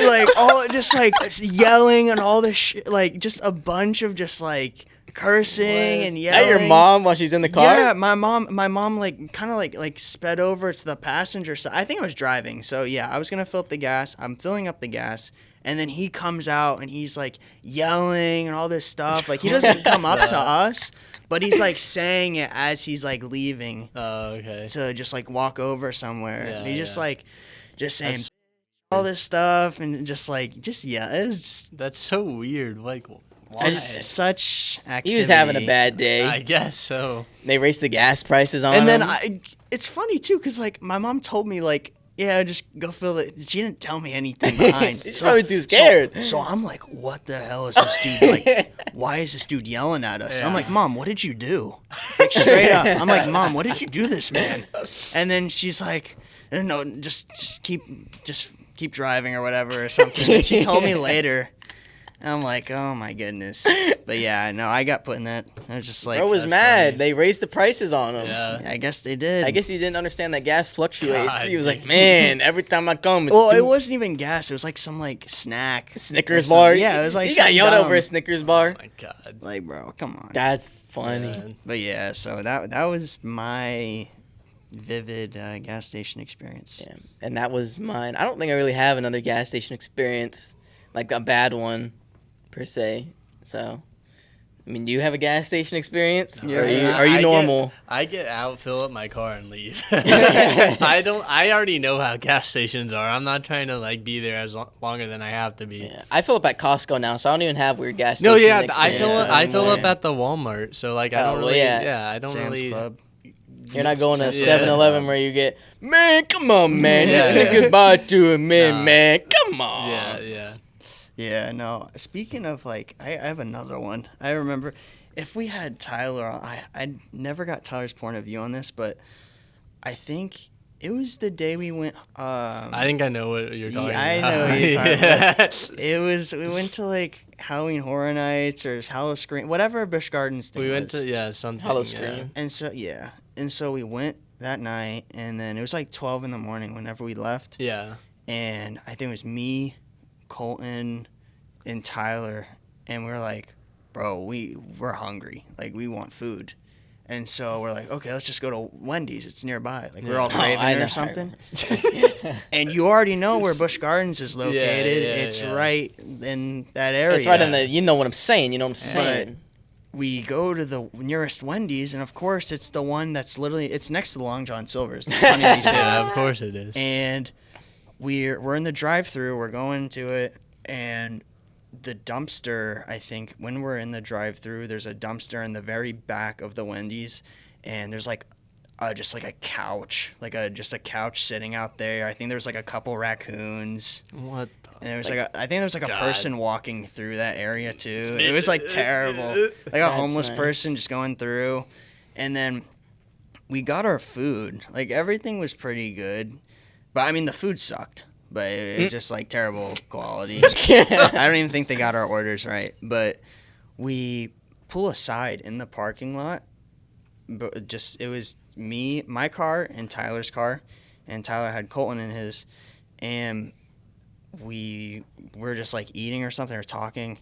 like all just like yelling and all this shit, like just a bunch of just like cursing and yelling. At your mom while she's in the car? Yeah, my mom like kind of like sped over to the passenger side. I think I was driving. So yeah, I was going to fill up the gas. I'm filling up the gas. And then he comes out and he's like yelling and all this stuff. Like he doesn't come up to us, but he's like saying it as he's like leaving. Oh, okay. To just like walk over somewhere. Yeah, and he's just like saying all this stuff and just yeah. It's just, that's so weird. Like why? Such activity. He was having a bad day. I guess so. They raised the gas prices on him. And then it's funny too, because like my mom told me like, yeah, just go fill it. She didn't tell me anything behind. She's probably too scared. So I'm like, what the hell is this dude like? Why is this dude yelling at us? Yeah. I'm like, Mom, what did you do? Like straight up. I'm like, Mom, what did you do this man? And then she's like, no, just keep driving or whatever or something. And she told me later. I'm like, oh my goodness. But yeah, no, I got put in that. I was just like, bro was mad. Funny. They raised the prices on him. Yeah, I guess they did. I guess he didn't understand that gas fluctuates. God, he was like, man, every time I come, it's it wasn't even gas. It was like some like snack. Snickers bar. Yeah, it was like he got yelled over a Snickers bar. Oh my God. Like, bro, come on. That's funny. Yeah. But yeah, so that was my vivid gas station experience. Yeah, and that was mine. I don't think I really have another gas station experience, like a bad one. Per se, so I mean, do you have a gas station experience? Yeah. Are you normal? I get out, fill up my car, and leave. I already know how gas stations are. I'm not trying to like be there as longer than I have to be. Yeah. I fill up at Costco now, so I don't even have weird gas station. No, yeah, experience. I fill up at the Walmart, so like I don't really. I don't Sam's really. Club. You're not going to 7-Eleven where you get, man, come on, man, just say goodbye to him, man, come on. Yeah. Yeah, no. Speaking of, like, I have another one. I remember if we had Tyler on, I never got Tyler's point of view on this, but I think it was the day we went. I think I know what you're talking about. I know what you're talking about. It was, we went to, like, Halloween Horror Nights or Hallow Scream, whatever Busch Gardens thing We went was. to, something. Hallow Scream. And so, And so we went that night, and then it was like 12 in the morning whenever we left. Yeah. And I think it was me, Colton, and Tyler, and we're like, bro, we're hungry. Like, we want food. And so we're like, okay, let's just go to Wendy's. It's nearby. Like, we're all craving it or something. And you already know where Busch Gardens is located. It's right in that area. It's right in the, you know what I'm saying. But we go to the nearest Wendy's, and of course, it's the one that's literally, it's next to the Long John Silver's. It's funny that you say that. Of course it is. And we're in the drive-thru. We're going to it, and the dumpster, I think, when we're in the drive-thru, there's a dumpster in the very back of the Wendy's, and there's like just like a couch, just a couch sitting out there. I think there's like a couple raccoons. What the? And there was I think there was like a person walking through that area too. It was like terrible, like a homeless person just going through. And then we got our food. Like, everything was pretty good, but I mean the food sucked. But it was just like terrible quality. I don't even think they got our orders right. But we pull aside in the parking lot. But it was me, my car, and Tyler's car. And Tyler had Colton in his. And we were just like eating or something or talking.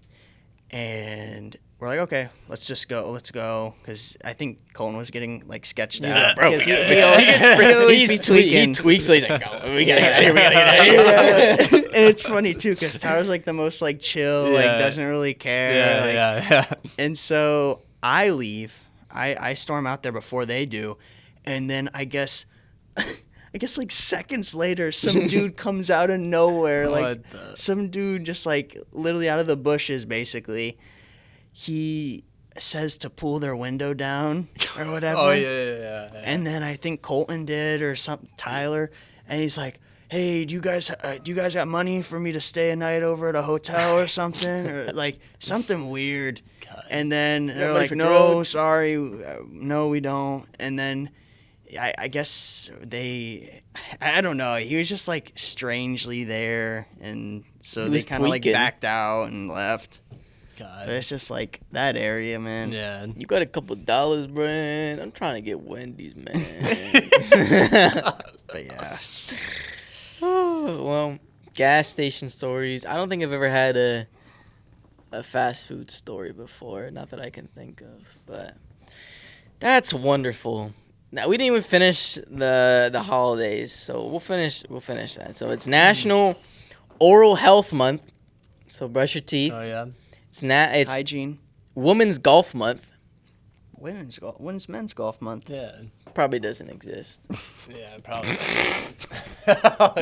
And we're like, okay, let's just go. Let's go. Because I think Colton was getting, like, sketched He's out. like, bro, Because he always be tweaking. He tweaks, so he's like, no, we gotta get out of here, we gotta get out of here. And it's funny, too, because Tyler's, like, the most, like, chill, like, doesn't really care. Yeah. And so I leave. I storm out there before they do. And then I guess like seconds later, some dude comes out of nowhere. Like, some dude just, like, literally out of the bushes, basically. He says to pull their window down or whatever. Oh, yeah. And then I think Colton did or something, Tyler. And he's like, hey, do you guys got money for me to stay a night over at a hotel or something? Or, like, something weird. God. And then they're money like, for no, drugs? sorry, no, we don't. And then I guess I don't know. He was just, like, strangely there. And so He they was kind of, like, tweaking. backed out and left. God. But it's just, like, that area, man. Yeah. You got a couple dollars, Brand. I'm trying to get Wendy's, man. But, yeah. Oh, well, gas station stories. I don't think I've ever had a fast food story before. Not that I can think of, but that's wonderful. Now we didn't even finish the holidays, so we'll finish that. So it's National Oral Health Month. So brush your teeth. Oh, yeah. It's Hygiene. Women's Golf Month. When's men's golf month? Yeah. Probably doesn't exist. Yeah, probably.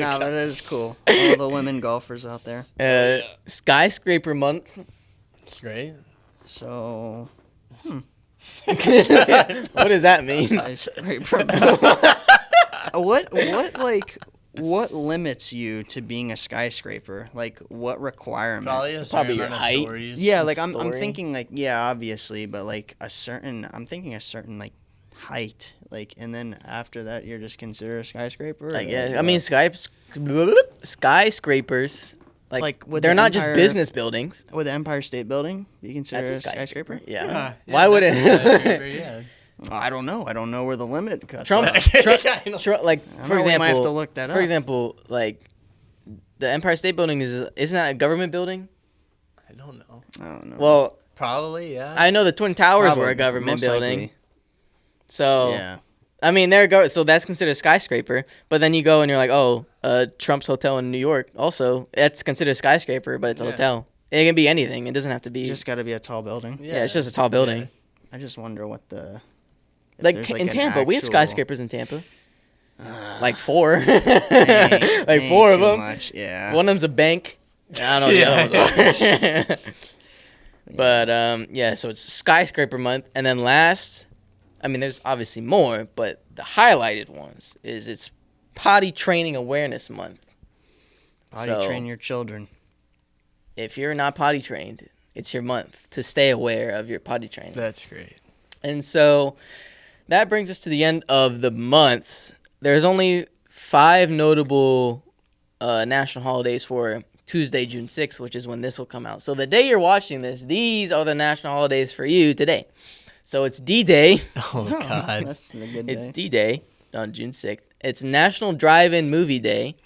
Nah, but it is cool. All the women golfers out there. Skyscraper Month. It's great. So, What does that mean? skyscraper. What limits you to being a skyscraper? Like, what requirement? Probably a Probably certain your amount of height. stories. Yeah, like I'm Story. thinking like obviously, but like I'm thinking a certain like height, like, and then after that you're just considered a skyscraper. I or, guess. like, I mean, what? skyscrapers. Like, would they're the not just Empire- business buildings. Would the Empire State Building be considered That's a skyscraper? Yeah. Yeah, Why would that's it? a skyscraper, yeah. I don't know. I don't know where the limit cuts Trump's, off. like I don't for know, we example, might have to look that for up. example, like the Empire State Building isn't that a government building? I don't know. I don't know. Well, Probably, yeah. I know the Twin Towers Probably, were a government most building. likely. So Yeah. I mean, so that's considered a skyscraper. But then you go and you're like, oh, Trump's hotel in New York, also that's considered a skyscraper, but it's a Yeah. Hotel. It can be anything. It doesn't have to be. You just got to be a tall building. yeah, it's just a tall building. Yeah. I just wonder what the if Like there's, in an Tampa, we have actual- skyscrapers in Tampa. Like 4. Ain't- like ain't 4 of too them. Much, yeah. One of them's a bank. I don't know what the other ones are. But yeah, so it's skyscraper month, and then last, I mean, there's obviously more, but the highlighted ones is it's potty training awareness month. Potty So- train your children. If you're not potty trained, it's your month to stay aware of your potty training. That's great. And so that brings us to the end of the months. There's only 5 notable national holidays for Tuesday, June 6th, which is when this will come out. So the day you're watching this, these are the national holidays for you today. So it's D-Day. Oh, God. That's a good It's day. D-Day on June 6th. It's National Drive-In Movie Day.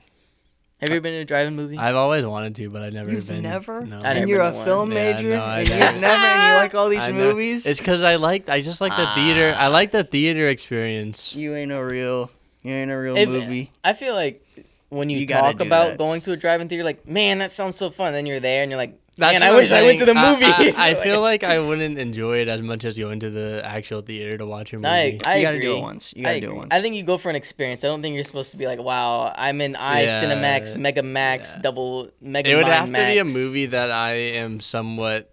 Have you ever been to a drive-in movie? I've always wanted to, but I've never You've been. never? No. I And never you're a been to one. film Yeah, major? no, I and you've never- never, and you like all these I know. movies? It's because I just like the theater. I like the theater experience. You ain't a real If- movie. I feel like when you You gotta talk do about that. going to a drive-in theater, like, man, that sounds so fun. Then you're there and you're like, That's man, what I I'm wish I went to the saying. movies. I feel like I wouldn't enjoy it as much as going to the actual theater to watch a movie. I You gotta agree. do it once. You gotta do it agree. once. I think you go for an experience. I don't think you're supposed to be like, wow, I'm in Yeah. Cinemax, Mega Max, Yeah. double Mega It would Mind have to be a Max. movie that I am somewhat.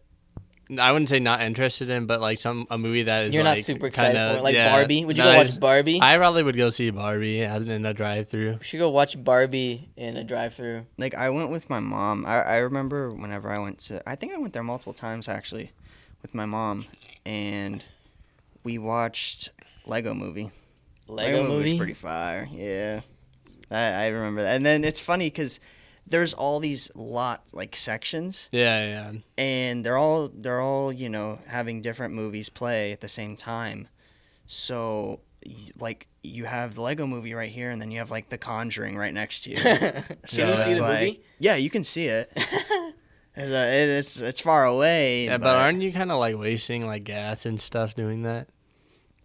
I wouldn't say not interested in, but like a movie that is You're like not super excited kinda, for it. Like yeah, Barbie. Would you that go I watch just- Barbie? I probably would go see Barbie as in a drive-through. We should go watch Barbie in a drive-through. Like, I went with my mom. I remember whenever I went to... I think I went there multiple times, actually, with my mom. And we watched Lego Movie. Lego Movie's movie? pretty fire. Yeah. I remember that. And then it's funny because there's all these sections. Yeah. And they're all having different movies play at the same time. So like you have the Lego Movie right here, and then you have like The Conjuring right next to you. So Can you see it's the like, movie? yeah, you can see it. It's far away. Yeah, but aren't you kind of like wasting like gas and stuff doing that?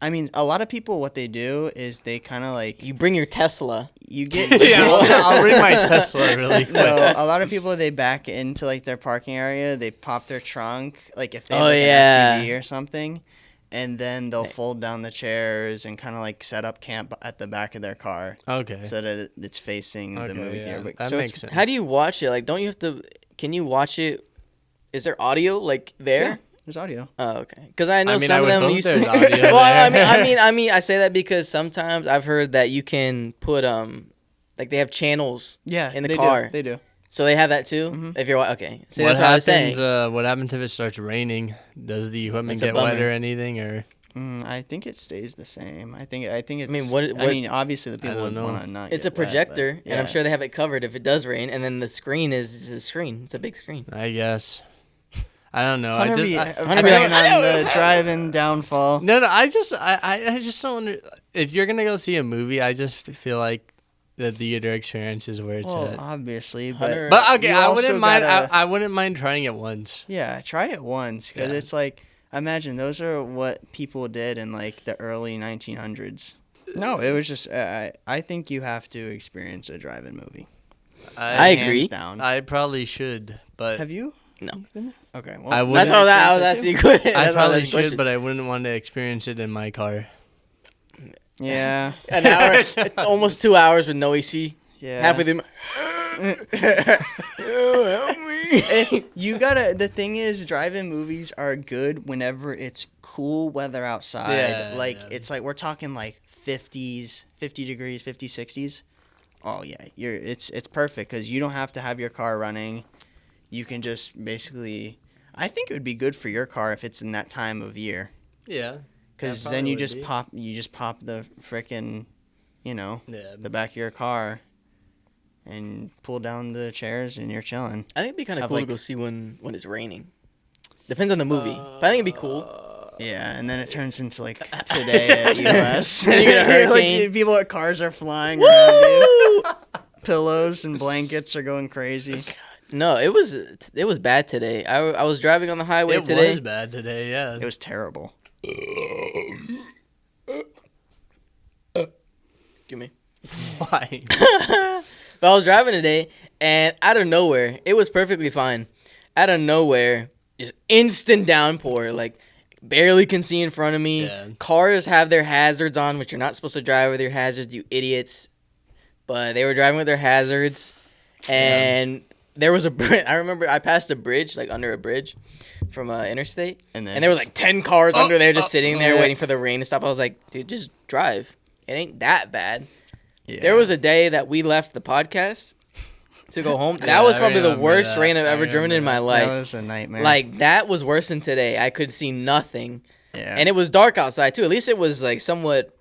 I mean, a lot of people, what they do is they kind of like You bring your Tesla. you get. Yeah, I'll bring my Tesla really quick. No, a lot of people they back into like their parking area. They pop their trunk, like if they have Oh, like yeah. an SUV or something, and then they'll fold down the chairs and kind of like set up camp at the back of their car Okay. so that it's facing the movie yeah, theater. that So makes it's sense. How do you watch it? Like, don't you have to? Can you watch it? Is there audio like there? Yeah, there's audio. Oh, okay. Because I know I mean, some I of would them hope used there's to. audio Well, there. I mean, I say that because sometimes I've heard that you can put like they have channels Yeah, in the they car. Do. They do. So they have that too. Mhm. If you're okay, see what that's what I was saying. What happens if it starts raining? Does the equipment That's a get wet bummer. or anything? Or I think it stays the same. I think it's. mean, what- I mean, obviously the people don't would know. want to not. It's a get wet, projector, but and I'm yeah. sure they have it covered if it does rain. And then the screen is a screen. It's a big screen. I guess. I don't know. Hunter I just. be, I, Hunter be bringing like, on the drive-in downfall. no, I just don't under. If you're gonna go see a movie, I just feel like the theater experience is where it's Well, at. obviously, Hunter- but But okay, you I also wouldn't mind. gotta- I wouldn't mind trying it once. yeah, try it once because Yeah. it's like imagine those are what people did in like the early 1900s. No, it was just I think you have to experience a drive-in movie. I Hands agree. down. I probably should, but Have you? No. Been there? Okay. Well, I you wouldn't- That's gotta all that I was experience asking it you. I That's all probably those should, questions. but I wouldn't want to experience it in my car. too. Yeah. An hour, it's almost 2 hours with no AC. Yeah. Halfway through. Help me. You gotta. The thing is, drive-in movies are good whenever it's cool weather outside. Yeah, like yeah. it's like we're talking like 50s, 50 degrees, 50, 60s. Oh yeah, it's perfect because you don't have to have your car running. You can just basically. I think it would be good for your car if it's in that time of year Yeah. because probably then you would just be. pop the frickin', Yeah. the back of your car. And pull down the chairs and you're chilling. I think it'd be kind of Have, cool like- to go see when it's raining. Depends on the movie, but I think it'd be cool. Yeah, and then it turns into like today at US. Then you get a hurricane. Like, people at cars are flying around you. Pillows and blankets are going crazy. No, it was bad today. I was driving on the highway It today. was bad today. Yeah. It was terrible. Give me. Why? But I was driving today, and out of nowhere, it was perfectly fine. Out of nowhere, just instant downpour, like barely can see in front of me. Yeah. Cars have their hazards on, which you're not supposed to drive with your hazards, you idiots. But they were driving with their hazards, and there was a bridge. I remember I passed a bridge, like under a bridge from interstate, And then and there was like 10 cars under there just sitting there yeah. waiting for the rain to stop. I was like, dude, just drive. It ain't that bad. Yeah. There was a day that we left the podcast to go home. That Yeah, was I probably the remember worst that. rain I've I ever driven in remember my that. life. That was a nightmare. Like, that was worse than today. I could see nothing. yeah. And it was dark outside, too. At least it was, like, somewhat,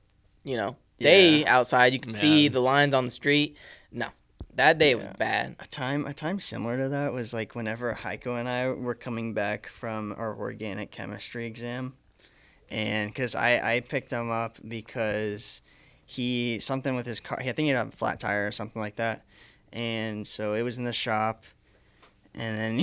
day Yeah. outside. You could see Yeah. the lines on the street. No. That day was Yeah. bad. A time similar to that was like whenever Heiko and I were coming back from our organic chemistry exam, and because I picked him up because something with his car. I think he had a flat tire or something like that, and so it was in the shop, and then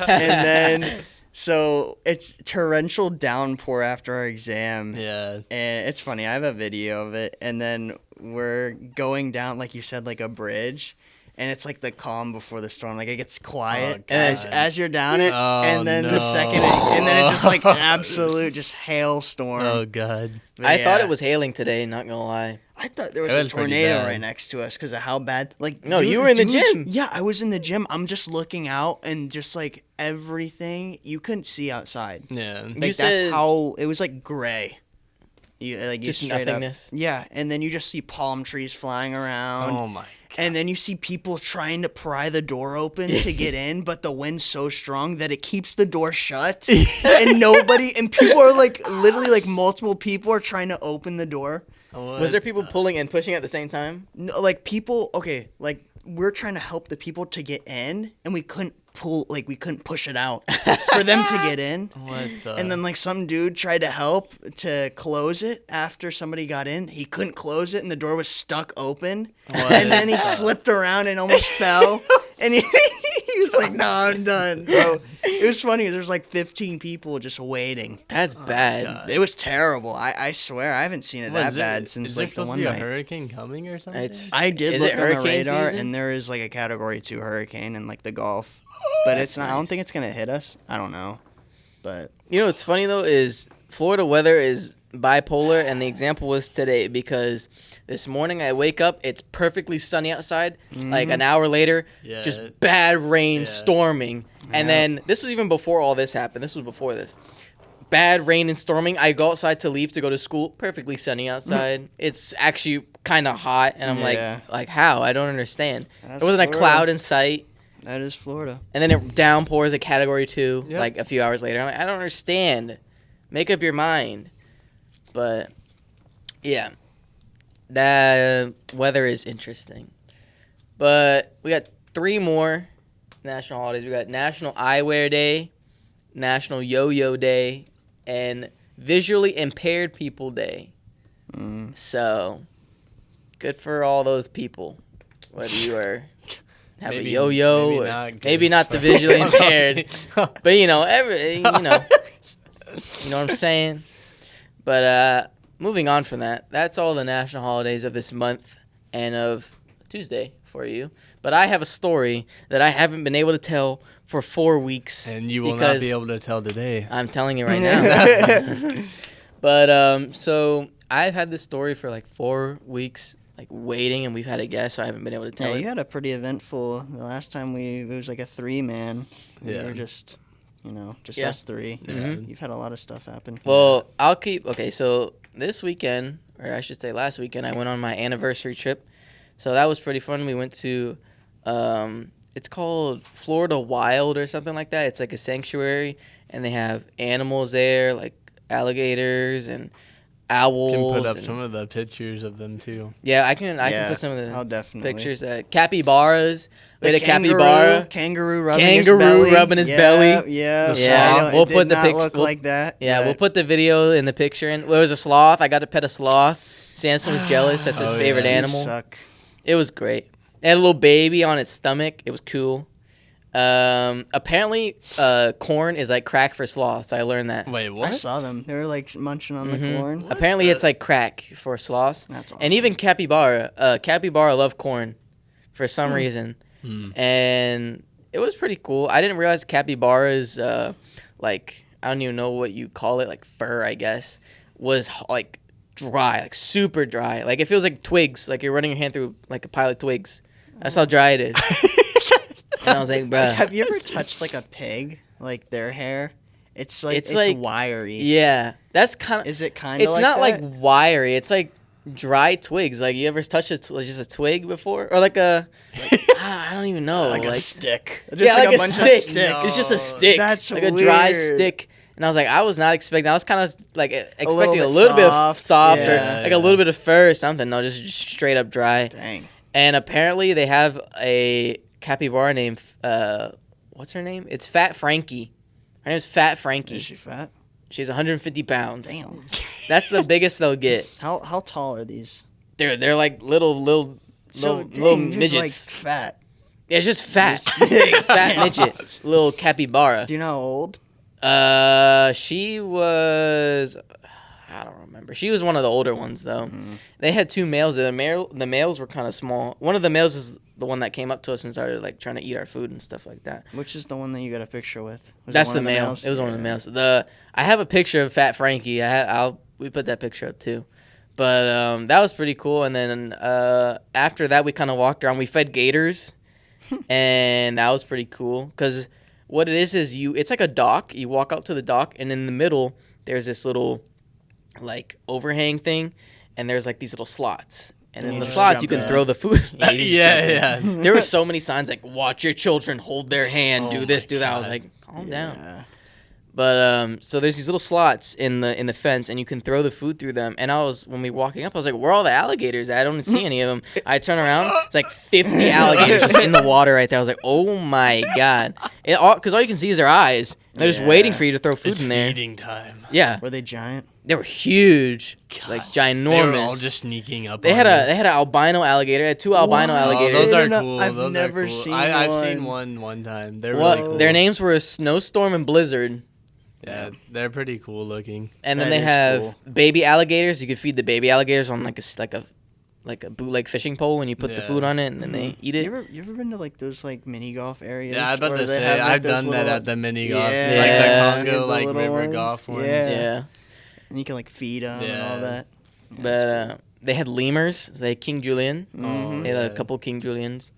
and then so it's torrential downpour after our exam. Yeah. And it's funny, I have a video of it, and then we're going down, like you said, like a bridge, and it's like the calm before the storm. Like it gets quiet Oh, as God. as you're down it, Oh, and then the no. second, and then it's just like an absolute just hailstorm. Oh God. But I thought yeah, it was hailing today, not gonna lie. I thought there was It a was pretty tornado bad. right next to us because of how bad. Like No, you were in the dudes- gym. Yeah, I was in the gym. I'm just looking out, and just like everything you couldn't see outside. Yeah. Like You that's said- how it was, like gray. You Just straight up- nothingness. yeah, and then you just see palm trees flying around. Oh my God. And then you see people trying to pry the door open to get in, but the wind's so strong that it keeps the door shut. And people are like, literally, like multiple people are trying to open the door. Was there people pulling and pushing at the same time? No, like people, okay, like we're trying to help the people to get in, and we couldn't push it out for them to get in. What the? And then like some dude tried to help to close it after somebody got in. He couldn't close it, and the door was stuck open. What And then he the- slipped around and almost fell. And he was was like, no, I'm done, bro. It was funny. There's like 15 people just waiting. That's bad. God. It was terrible. I swear I haven't seen it that bad since like the one Is there supposed to be night. a hurricane coming or something? I did Is look it on the hurricane radar, season? and there is like a Category 2 hurricane in like the Gulf, but it's not. I don't think it's gonna hit us. I don't know, but You know what's funny though is Florida weather is bipolar, and the example was today because this morning I wake up, it's perfectly sunny outside. Like an hour later, Yeah. just bad rain, Yeah. storming, and Yeah. then this was even before all this happened. This was before this. Bad rain and storming. I go outside to leave to go to school. Perfectly sunny outside. It's actually kind of hot, and I'm Yeah. like how? I don't understand. That's There wasn't a Florida. cloud in sight. that is Florida. And then it downpours a Category 2, Yep. like a few hours later. I'm like, I don't understand. Make up your mind. But, yeah. The weather is interesting. But we got 3 more national holidays. We got National Eyewear Day, National Yo-Yo Day, and Visually Impaired People Day. Mm. So, good for all those people. Whether you are... have a Maybe- yo-yo, maybe or not good maybe not the for- visually impaired, but you know, you know what I'm saying. But moving on from that, that's all the national holidays of this month and of Tuesday for you. But I have a story that I haven't been able to tell for 4 weeks, And you will not because be able to tell today. I'm telling you right now. But so I've had this story for like 4 weeks. Like waiting, and we've had a guest, so I haven't been able to tell Yeah, it. you had a pretty eventful. The last time it was like a 3-man. We Yeah. were just, just Yeah. us 3. Mhm. You've had a lot of stuff happen. Well, I'll keep. Okay, so this weekend, or I should say last weekend, I went on my anniversary trip. So that was pretty fun. We went to, it's called Florida Wild or something like that. It's like a sanctuary, and they have animals there, like alligators and owls. You can put up and- some of the pictures of them too. Yeah, I can Yeah, put some of I'll the definitely. pictures. Capybaras. We The had a capybara. kangaroo rubbing Kangaroo his belly. rubbing his Yeah, belly. Yeah, Yeah, It we'll did put the not pic- look we'll- like that. Yeah, but we'll put the video in the picture. And well, it was a sloth. I got to pet a sloth. Samson was jealous. That's his Oh, favorite yeah. you animal. suck. It was great. It had a little baby on its stomach. It was cool. Apparently, corn is like crack for sloths. I learned that. Wait, I what? saw them. They were like munching on the Mhm. corn. Apparently, it's like crack for sloths. That's awesome. And even capybara. Capybara love corn for some reason. Hmm. And it was pretty cool. I didn't realize capybaras, like, I don't even know what you call it, like fur, I guess, was like dry, like super dry. Like it feels like twigs, like you're running your hand through like a pile of twigs. That's how dry it is. And I was like, bruh. Have you ever touched like a pig, like their hair? It's like It's like- wiry. Yeah, that's kind of. Is it kind of It's like not that? like wiry. It's like dry twigs. Like you ever touched just a twig before, or like a, I don't even know, like a like stick. Just yeah, like a bunch stick. of sticks. It's just a stick. That's like a dry weird. stick. And I was like, I was not expecting. I was kind of like expecting a bit little bit of soft. soft or Yeah. like a little bit of fur or something. No, just straight up dry. Dang. And apparently they have a capybara named what's her name? It's Fat Frankie. Her name's Fat Frankie. Is she fat? She's 150 pounds. Damn. That's the biggest they'll get. How tall are these? They're like little So little dang, just, midgets. like fat. Yeah, it's just fat. Just- It's a fat midget, little capybara. Do you know how old? She was, I don't remember. She was one of the older ones though. They had 2 males. The males were kind of small. One of the males is the one that came up to us and started like trying to eat our food and stuff like that. Which is the one that you got a picture with? Was it That's one the of male. males? It was one of the Yeah. males. I have a picture of Fat Frankie. We put that picture up too. But that was pretty cool. And then after that, we kind of walked around. We fed gators, and that was pretty cool. Because what it is it's like a dock. You walk out to the dock, and in the middle there's this little like overhang thing, and there's like these little slots. And in You the just slots, jump you can in. throw the food. You just Yeah, jump in. yeah. There were so many signs like "Watch your children, hold their hand, Oh do this, my do that." I was God. like, "Calm down." Yeah. But so there's these little slots in the fence, and you can throw the food through them. And when we were walking up, I was like, "Where are all the alligators at? I don't see any of them." I turn around, it's like 50 alligators just in the water right there. I was like, "Oh my god!" Because all you can see is their eyes. And they're just waiting Yeah. for you to throw food It's in there. feeding time. Yeah, Were they giant? They were huge, like ginormous. They were all just sneaking up. They had an albino alligator. They had 2 albino alligators. Those are No, cool. I've Those never are cool. seen I've seen one. one time. They're Well, really cool. their names were Snowstorm and Blizzard. Yeah, they're pretty cool looking. And then That they is have cool. baby alligators. You could feed the baby alligators on like a bootleg fishing pole, and you put the Yeah. food on it, and then they eat it. You ever been to like those like mini golf areas? Yeah, I was about where to they say have, like, I've those done that little- at the mini golf, Yeah, like the Congo, the like little river ones. golf ones. Yeah. And you can like feed them and Yeah. all that. Yeah, But that's they had lemurs. They had King Julian. cool. Mhm. They had a Yeah. couple King Julians.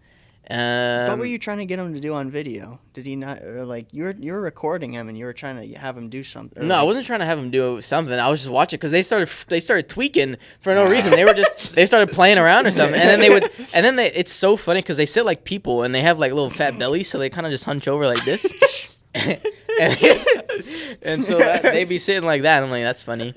What were you trying to get him to do on video? Did he not, or like you were recording him and you were trying to have him do something? or, No, I like- wasn't trying to have them do something. I was just watching because they started tweaking for no reason. They started playing around or something, and then it's so funny because they sit like people and they have like little fat bellies, so they kind of just hunch over like this, and so they be sitting like that. I'm like, that's funny.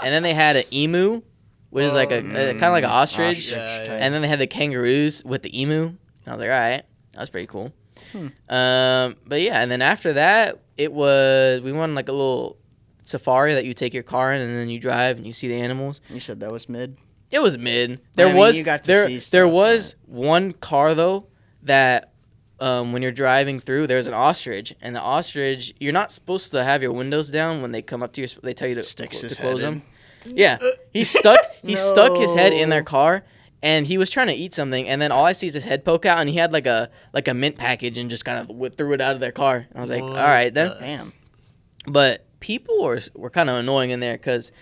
And then they had an emu, which is like a kind of like an ostrich, Yeah, yeah. and then they had the kangaroos with the emu. I was like, all right, that was pretty cool. But yeah, and then after that, we went on like a little safari that you take your car in and then you drive and you see the animals. You said that was mid. It was mid. You got to see There stuff, was one car though that when you're driving through, there's an ostrich, and the ostrich, you're not supposed to have your windows down when they come up to you. They tell you to Sticks his close head them. in. Yeah, he stuck his head in their No. car, and he was trying to eat something, and then all I see is his head poke out, and he had like a mint package and just kind of threw it out of their car. I was like, What all right then. Damn. But people were kind of annoying in there because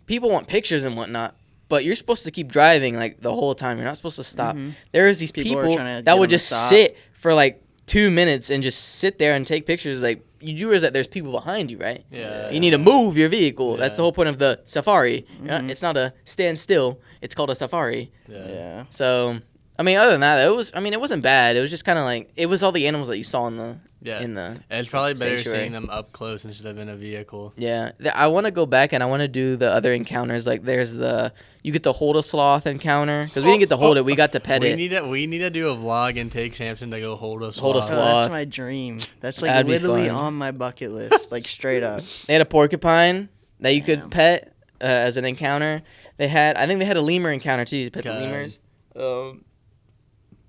people want pictures and whatnot. But you're supposed to keep driving like the whole time. You're not supposed to stop. There's these People are people trying to that get would them to just stop. sit for like 2 minutes and just sit there and take pictures. Like, you do realize that there's people behind you, right? Yeah. You need to move your vehicle. That's the Yeah. whole point of the safari. It's not a stand still. It's called a safari. Yeah. So, I mean, other than that, it wasn't bad. It was just kind of like, it was all the animals that you saw in the And it's probably better sanctuary. seeing them up close instead of in a vehicle. Yeah, I want to go back and I want to do the other encounters. Like, there's you get to hold a sloth encounter because we didn't get to hold it. We got to pet it. We need to do a vlog and take Samson to go hold a sloth. Hold a Oh, sloth. that's my dream. That's like That'd be literally fun. on my bucket list, like straight up. They had a porcupine that you Damn. could pet as an encounter. I think they had a lemur encounter too. You pet the God. lemurs.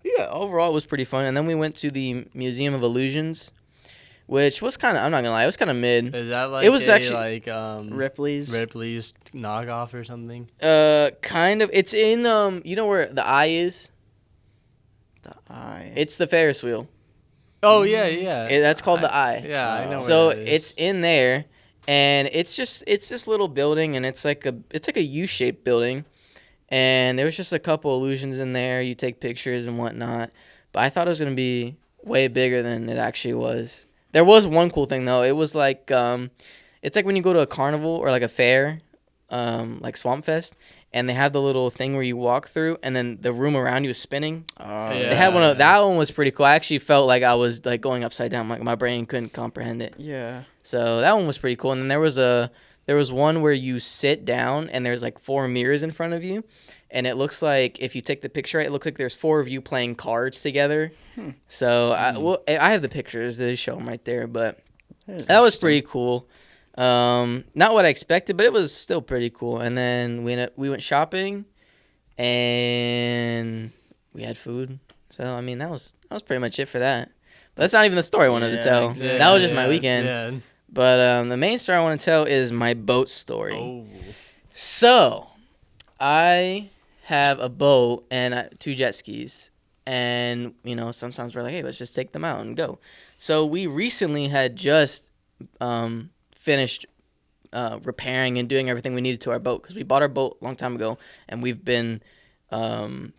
Yeah, overall it was pretty fun. And then we went to the Museum of Illusions, which was kind of, I'm not gonna lie, it was kind of mid. Is that like It was actually- Ripley's. Ripley's knockoff or something? Kind of. It's in you know where the eye is? The eye. It's the Ferris wheel. Oh yeah, yeah. That's called the eye. Yeah, I know. So where that is. it's in there, and it's this little building, and it's like a U-shaped building, and there was just a couple illusions in there. You take pictures and whatnot, but I thought it was gonna be way bigger than it actually was. There was one cool thing though. It was like it's like when you go to a carnival or like a fair, like Swamp Fest, and they have the little thing where you walk through, and then the room around you is spinning. Oh, Yeah. They had one of that one was pretty cool. I actually felt like I was like going upside down, like my brain couldn't comprehend it. Yeah. So that one was pretty cool. And then there was one where you sit down and there's like 4 mirrors in front of you, and it looks like if you take the picture, it looks like there's 4 of you playing cards together. So I have the pictures. They show them right there, but is that was interesting. pretty cool. Not what I expected, but it was still pretty cool. And then we went shopping, and we had food. So I mean that was pretty much it for that. But that's not even the story I wanted to Yeah, tell. exactly. That was just my weekend. Yeah. But the main story I want to tell is my boat story. Oh. So I have a boat and 2 jet skis, and sometimes we're like, hey, let's just take them out and go. So we recently had just finished repairing and doing everything we needed to our boat because we bought our boat a long time ago, and we've been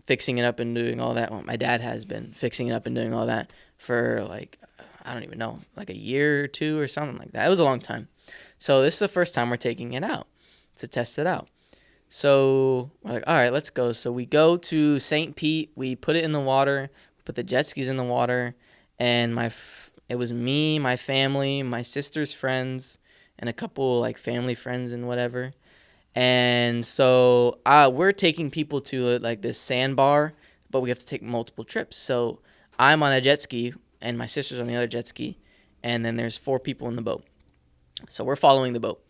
fixing it up and doing all that. Well, my dad has been fixing it up and doing all that for like, I don't even know, like a year or 2 or something like that. It was a long time. So this is the first time we're taking it out to test it out. So we're like, all right, let's go. So we go to St. Pete. We put it in the water, put the jet skis in the water, and it was me, my family, my sister's friends, and a couple like family friends and whatever. And so we're taking people to like this sandbar, but we have to take multiple trips. So I'm on a jet ski, and my sister's on the other jet ski, and then there's 4 people in the boat. So we're following the boat.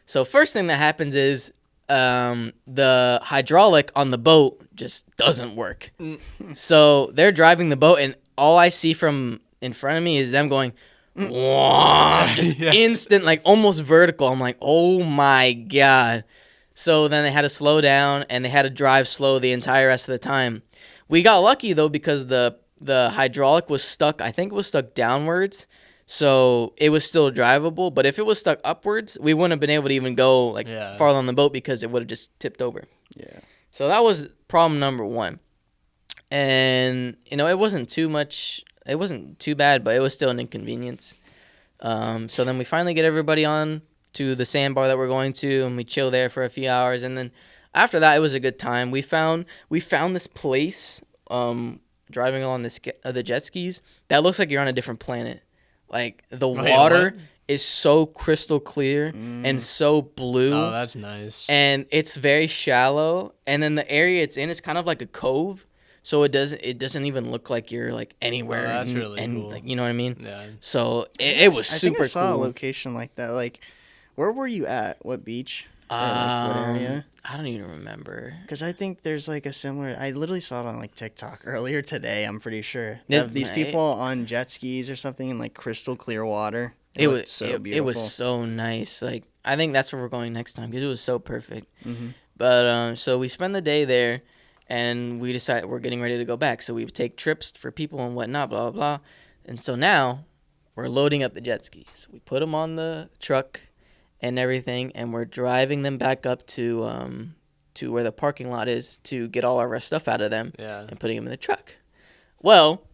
So first thing that happens is the hydraulic on the boat just doesn't work. So they're driving the boat, and all I see from in front of me is them going, wah, just instant, like almost vertical. I'm like, oh my God. So then they had to slow down, and they had to drive slow the entire rest of the time. We got lucky though because the hydraulic was stuck. I think it was stuck downwards. So it was still drivable, but if it was stuck upwards, we wouldn't have been able to even go farther on the boat because it would have just tipped over. Yeah. So that was problem number one. And, it wasn't too much. It wasn't too bad, but it was still an inconvenience. So then we finally get everybody on to the sandbar that we're going to, and we chill there for a few hours. And then after that, it was a good time. We found this place driving along the jet skis that looks like you're on a different planet. Like, the water is so crystal clear and so blue. Oh, that's nice. And it's very shallow. And then the area it's in is kind of like a cove. So it doesn't even look like you're, like, anywhere. Oh, that's really cool. Like, you know what I mean? Yeah. So it was super cool. I think I saw a location like that. Like, where were you at? What beach? What area? I don't even remember. Because I think there's like a similar. I literally saw it on like TikTok earlier today. I'm pretty sure of these people on jet skis or something in like crystal clear water. It was so beautiful. It was so nice. Like, I think that's where we're going next time because it was so perfect. Mm-hmm. But so we spend the day there, and we decide we're getting ready to go back. So we take trips for people and whatnot, blah blah blah. And so now we're loading up the jet skis. We put them on the truck and everything, and we're driving them back up to where the parking lot is to get all our stuff out of them and putting them in the truck. Well,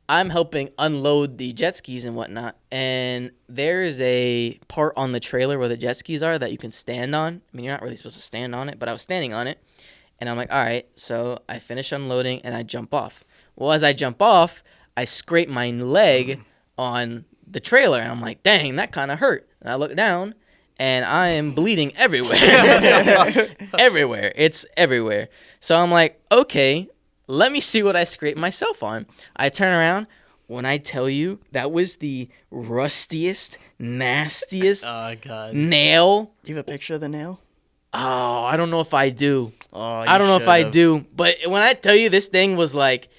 I'm helping unload the jet skis and whatnot, and there is a part on the trailer where the jet skis are that you can stand on. I mean, you're not really supposed to stand on it, but I was standing on it, and I'm like, all right. So I finish unloading, and I jump off. Well, as I jump off, I scrape my leg on the trailer, and I'm like, dang, that kind of hurt. And I look down, and I am bleeding everywhere. Everywhere. It's everywhere. So I'm like, okay, let me see what I scraped myself on. I turn around. When I tell you, that was the rustiest, nastiest nail. Do you have a picture of the nail? Oh, I don't know if I do. Oh, I don't know if I do. But when I tell you this thing was like,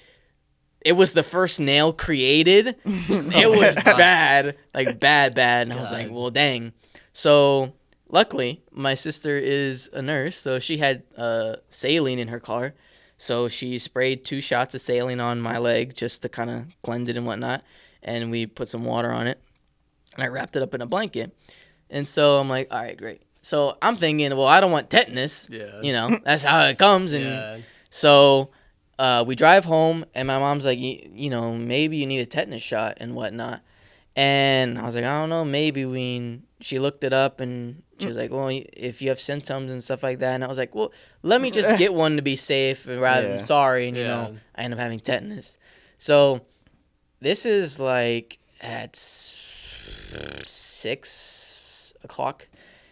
it was the first nail created. It was bad. Like, bad. And I was like, well, dang. So, luckily, my sister is a nurse, so she had saline in her car. So she sprayed 2 shots of saline on my leg just to kind of cleanse it and whatnot. And we put some water on it. And I wrapped it up in a blanket. And so I'm like, all right, great. So I'm thinking, well, I don't want tetanus. Yeah. That's how it comes. And so we drive home, and my mom's like, maybe you need a tetanus shot and whatnot. And I was like, I don't know, maybe she looked it up, and she was like, well, if you have symptoms and stuff like that. And I was like, well, let me just get one to be safe rather than sorry. And, I end up having tetanus. So this is like at 6 o'clock.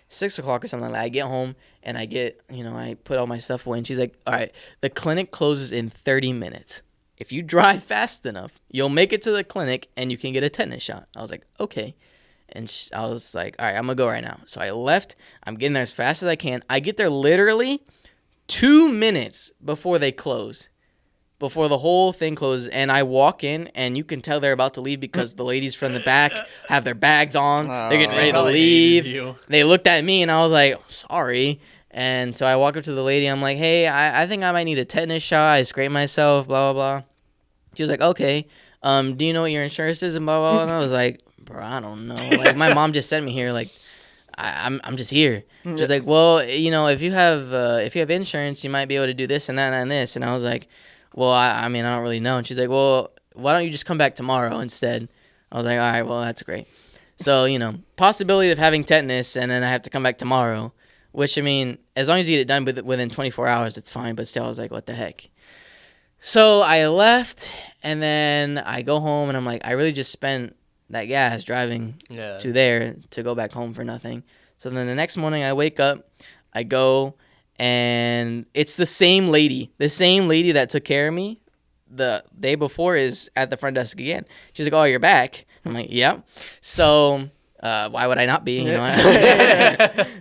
6 o'clock or something like that. I get home, and I put all my stuff away. And she's like, all right, the clinic closes in 30 minutes. If you drive fast enough, you'll make it to the clinic, and you can get a tetanus shot. I was like, okay. And I was like, all right, I'm going to go right now. So I left. I'm getting there as fast as I can. I get there literally 2 minutes before they close, before the whole thing closes. And I walk in, and you can tell they're about to leave because the ladies from the back have their bags on. They're getting ready to leave. They looked at me, and I was like, sorry. And so I walk up to the lady. I'm like, hey, I think I might need a tetanus shot. I scraped myself, blah, blah, blah. She was like, okay. Do you know what your insurance is and blah, blah, blah? And I was like, bro, I don't know. Like, my mom just sent me here. Like, I'm just here. She's like, well, if you have insurance, you might be able to do this and that and this. And I was like, well, I mean, I don't really know. And she's like, well, why don't you just come back tomorrow instead? I was like, all right, well, that's great. So, possibility of having tetanus, and then I have to come back tomorrow. Which, I mean, as long as you get it done within 24 hours, it's fine. But still, I was like, what the heck? So I left, and then I go home, and I'm like, I really just spent that gas driving to there to go back home for nothing. So then the next morning I wake up, I go, and it's the same lady. The same lady that took care of me the day before is at the front desk again. She's like, oh, you're back? I'm like, yep. So Why would I not be?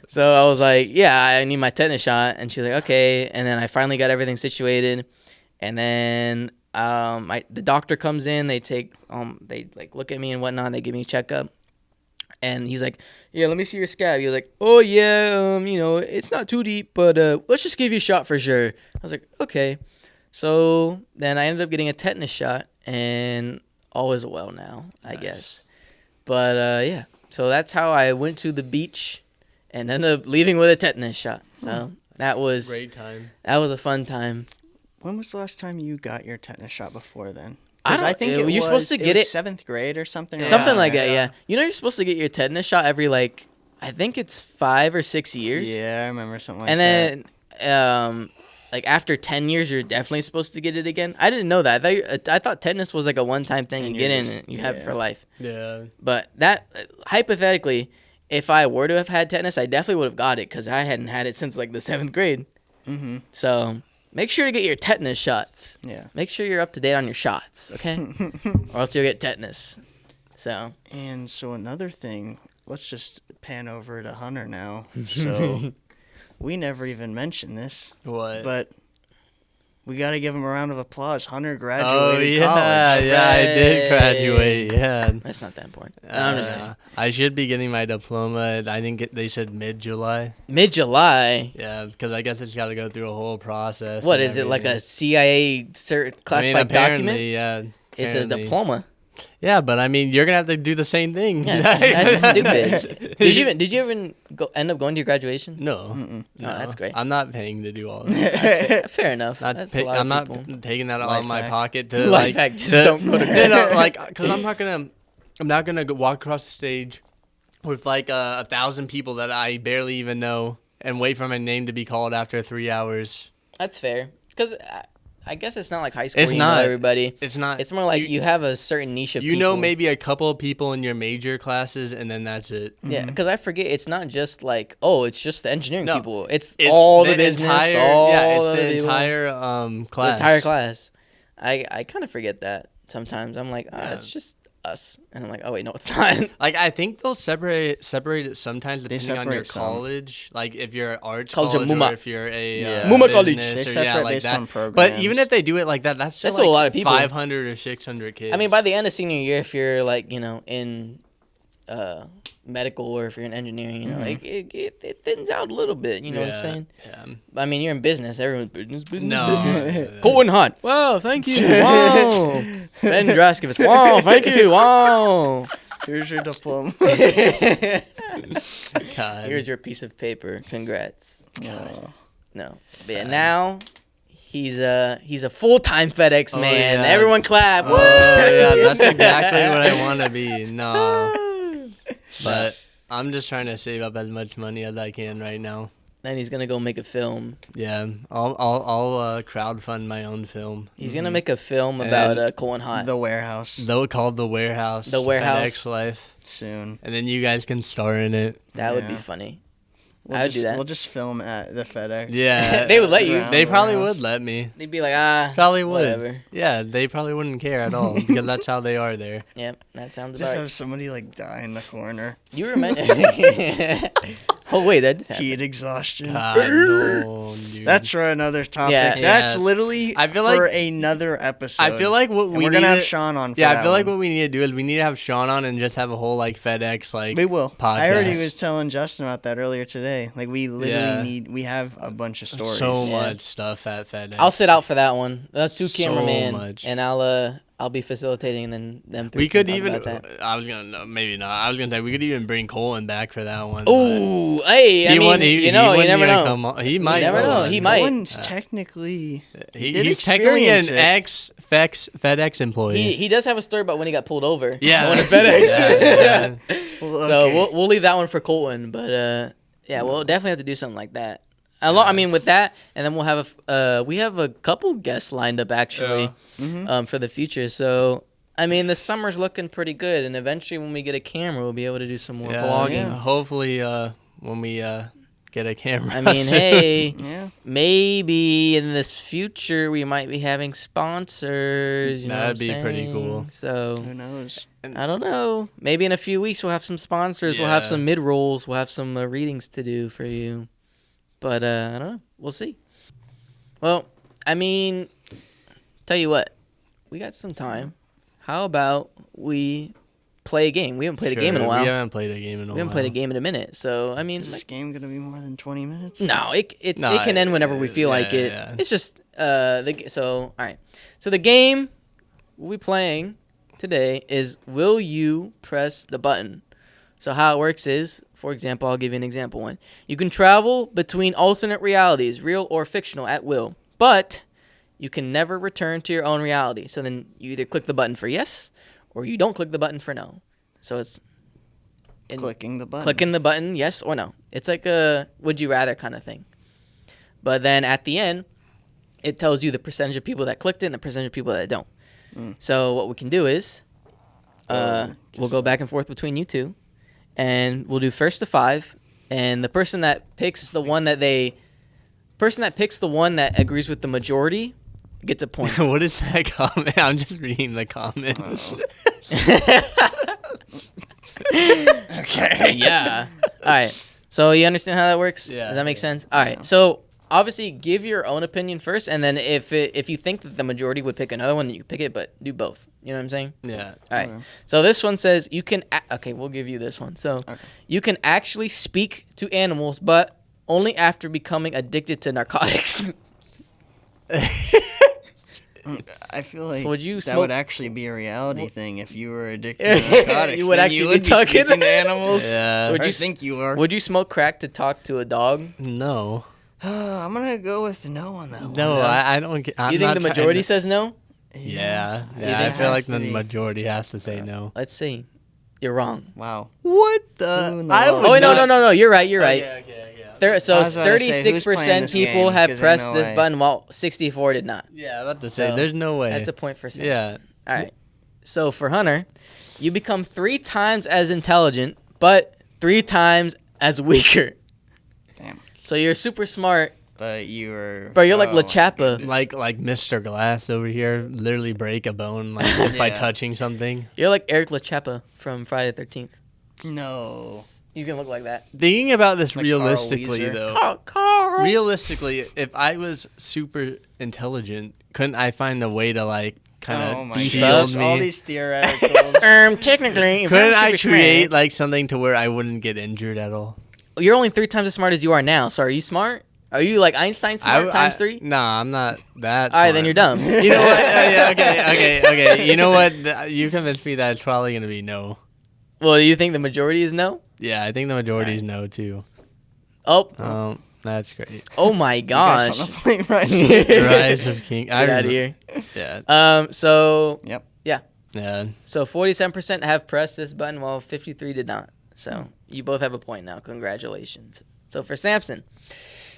So I was like, yeah, I need my tetanus shot. And she's like, okay. And then I finally got everything situated. And then the doctor comes in. They they like look at me and whatnot. They give me a checkup. And he's like, yeah, let me see your scab. He was like, oh, yeah, it's not too deep, but let's just give you a shot for sure. I was like, okay. So then I ended up getting a tetanus shot, and all is well now, I guess. But, yeah, so that's how I went to the beach and ended up leaving with a tetanus shot. So that was great time. That was a fun time. When was the last time you got your tetanus shot before then? I think you're supposed to get it 7th grade or something. Something like that, yeah. You're supposed to get your tetanus shot every, like, I think it's 5 or 6 years. Yeah, I remember something like that. And then, like, after 10 years, you're definitely supposed to get it again. I didn't know that. I thought tetanus was, like, a one-time thing. You get in and you have it for life. Yeah. But that, hypothetically, if I were to have had tetanus, I definitely would have got it because I hadn't had it since, like, the 7th grade. Mm-hmm. So make sure to get your tetanus shots. Yeah. Make sure you're up to date on your shots, okay? Or else you'll get tetanus. And so another thing, let's just pan over to Hunter now. So we never even mentioned this. What? But we got to give him a round of applause. Hunter graduated college. Yeah, I did graduate. Yeah. That's not that important. No, I'm just kidding. I should be getting my diploma. I think they said mid-July. Mid-July? Yeah, because I guess it's got to go through a whole process. What, is it like a CIA classified document? Yeah. It's a diploma. Yeah, but I mean, you're gonna have to do the same thing. Yeah, that's stupid. Did you even end up going to your graduation? No. No, that's great. I'm not paying to do all that. Fair enough. I'm not taking that out of my pocket to Life hack, just don't go to graduation. Because I'm not gonna walk across the stage with like 1,000 people that I barely even know and wait for my name to be called after 3 hours. That's fair. Because I guess it's not like high school. It's you not know everybody. It's not. It's more like you have a certain niche of people. You know maybe a couple of people in your major classes, and then that's it. Yeah, because I forget it's not just like, it's just the engineering people. It's all the business. It's the entire class. The entire class. I kind of forget that sometimes. I'm like, it's just us, and I'm like, oh wait, no, it's not. Like I think they'll separate it sometimes depending on your college. Like if you're an arts college or if you're a Muma college, they separate based on programs. But even if they do it like that, that's still a lot of people. 500 or 600 kids. I mean, by the end of senior year, if you're like in medical or if you're in engineering, it thins out a little bit. You know what I'm saying? Yeah. I mean, you're in business. Everyone's business. Cool and hot. Wow, thank you. Wow. Ben Draskowitz. Wow, thank you. Wow. Here's your diploma. God. Here's your piece of paper. Congrats. No. But yeah, now he's a full-time FedEx man. Yeah. Everyone clap. Oh, yeah, that's exactly what I want to be. No. But I'm just trying to save up as much money as I can right now. Then he's gonna go make a film. Yeah, I'll crowdfund my own film. He's gonna make a film about Colin Hot. The Warehouse. Though called The Warehouse. The Warehouse. FedEx Life. Soon. And then you guys can star in it. That would be funny. I would do that. We'll just film at the FedEx. Yeah. They would let you. They probably would let me. They'd be like, probably would. Whatever. Yeah, they probably wouldn't care at all because that's how they are there. Yep, that sounds about Just right. have somebody like die in the corner. You remember? Oh wait, that did happen. Heat exhaustion. God, no, dude. That's for another topic. Yeah. That's literally I feel for like, another episode. I feel like we're gonna have Sean on. For I that feel like one. what we need to do is we need to have Sean on and just have a whole like FedEx like. We will. Podcast. I heard he was telling Justin about that earlier today. Like we literally we have a bunch of stories. So much stuff at FedEx. I'll sit out for that one. That's 2 cameramen, much. and I'll be facilitating, and then them 3 we could can talk even. about that. I was gonna maybe not. I was gonna say we could even bring Colin back for that one. Ooh, hey, you never know. He might. You never know. He might. Colin's technically. He's technically an ex-FedEx employee. He does have a story about when he got pulled over. Yeah. Going to FedEx. Well, So okay. we'll leave that one for Colton, but we'll definitely have to do something like that. I mean, with that, and then we'll have we have a couple guests lined up actually, for the future. So I mean, the summer's looking pretty good, and eventually when we get a camera, we'll be able to do some more vlogging. Yeah. Hopefully, when we get a camera. I mean, soon. hey, Yeah. maybe in this future we might be having sponsors. You know That'd what I'm be pretty saying? cool. So Who knows? I don't know. Maybe in a few weeks we'll have some sponsors. We'll have Yeah. some mid rolls. We'll have some readings to do for you. But I don't know. We'll see. Well, I mean, tell you what, we got some time. How about we play a game? We haven't played a game in a Sure, while. We haven't played a game in a while. We haven't played a game in a minute. So I mean, Is this game gonna be more than 20 minutes? no, it No, can end whenever we feel like it. yeah. It's just so all right. So the game we'll be playing today is will you press the button? So how it works is, for example, I'll give you an example one. You can travel between alternate realities, real or fictional, at will, but you can never return to your own reality. So then you either click the button for yes, or you don't click the button for no. So it's Clicking the button. clicking the button, yes or no. It's like a would you rather kind of thing. But then at the end, it tells you the percentage of people that clicked it and the percentage of people that don't. So what we can do is we'll go back and forth between you two, and we'll do first to 5, and the person that picks the one that agrees with the majority gets a point. What is that comment? I'm just reading the comments. Okay. Yeah. All right. So you understand how that works? Yeah. Does that make sense? All right. So obviously, give your own opinion first, and then if you think that the majority would pick another one, you pick it, but do both. You know what I'm saying? Yeah. All right. Okay. So this one says you can. Okay, we'll give you this one. So you can actually speak to animals, but only after becoming addicted to narcotics. I feel like So would you that smoke- would actually be a reality thing if you were addicted to narcotics. You would then actually you be would talking. speaking to animals. Yeah. So would I you think you are. Would you smoke crack to talk to a dog? No. I'm gonna go with no on that one. No, No? I don't get. I'm You think not the trying majority to- says no? Yeah. It Yeah. I feel like has to the be. majority has to say no. Let's see. You're wrong. Wow. What Who in the I world? would Oh wait, no, not- no. You're right. You're right. Okay, okay, yeah. So I was about to say, who's playing 36% this people game? have 'Cause I pressed know this I- button while 64 did not. Yeah, I'm about to say, So, there's no way. That's a point for Samson. Yeah. All right. So for Hunter, you become 3 times as intelligent, but 3 times as weaker. Damn. So you're super smart, But you were. but you're like oh my LaChappa. goodness. Like Mr. Glass over here, literally break a bone like just by Yeah. touching something. You're like Eric LaChappa from Friday the 13th. No. He's gonna look like that. Thinking about this Like Carl realistically, Weezer. though, Carl. realistically, if I was super intelligent, couldn't I find a way to like kind Oh of my beef goodness. shield All me? these theoreticals. Technically, if Couldn't I'm I super create smart- like something to where I wouldn't get injured at all? You're only 3 times as smart as you are now. So are you smart? Are you like Einstein smart times 3? Nah, I'm not that. All right, then smart. you're dumb. You know what? Yeah, okay. You know what? You convinced me that it's probably gonna be no. Well, you think the majority is no? Yeah, I think the majority is no too. Oh, That's great. oh my You guys gosh. wanna play Rise? The Rise of King. Get out of here. Yeah, So Yep. yeah. So 47% have pressed this button while 53 did not. So you both have a point now. Congratulations. So for Samson,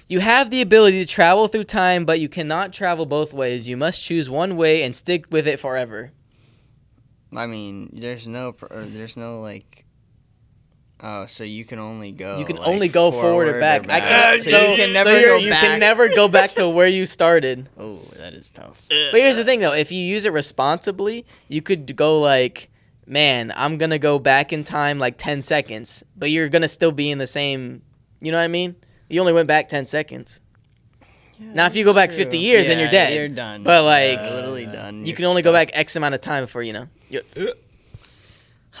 you have the ability to travel through time, but you cannot travel both ways. You must choose one way and stick with it forever. I mean, there's no like. Oh, so you can only go. You can like, only go forward or back. So you can never you're- go you back. can never go back to where you started. Oh, that is tough. But here's the thing, though. If you use it responsibly, you could go like, man, I'm going to go back in time like 10 seconds. But you're going to still be in the same, you know what I mean? You only went back 10 segens. Now, if you go back 50 years, then you're dead. You're done. But, like, You're literally done. You can only go back X amount of time before, you know.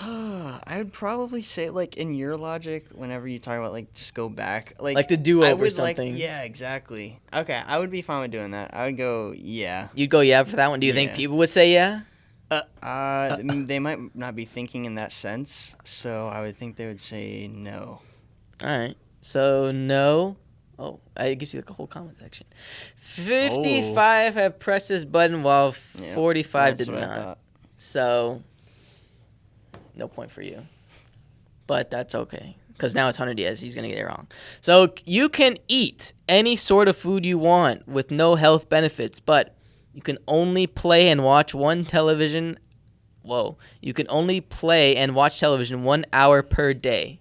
I would probably say, like, in your logic, whenever you talk about, like, just go back. Like to do I over would something. yeah, exactly. Okay, I would be fine with doing that. I would go, yeah. You'd go yeah for that one. Do you think Yeah. people would say yeah? They might not be thinking in that sense, so I would think they would say no. All right. So, no. Oh, it gives you like a whole comment section. 55 have pressed this button while Yeah, 45 that's did what I not. thought. So, no point for you. But that's okay. Because now it's 100 Diaz. He's going to get it wrong. So, you can eat any sort of food you want with no health benefits, but you can only play and watch one television. Whoa. You can only play and watch television 1 hour per day.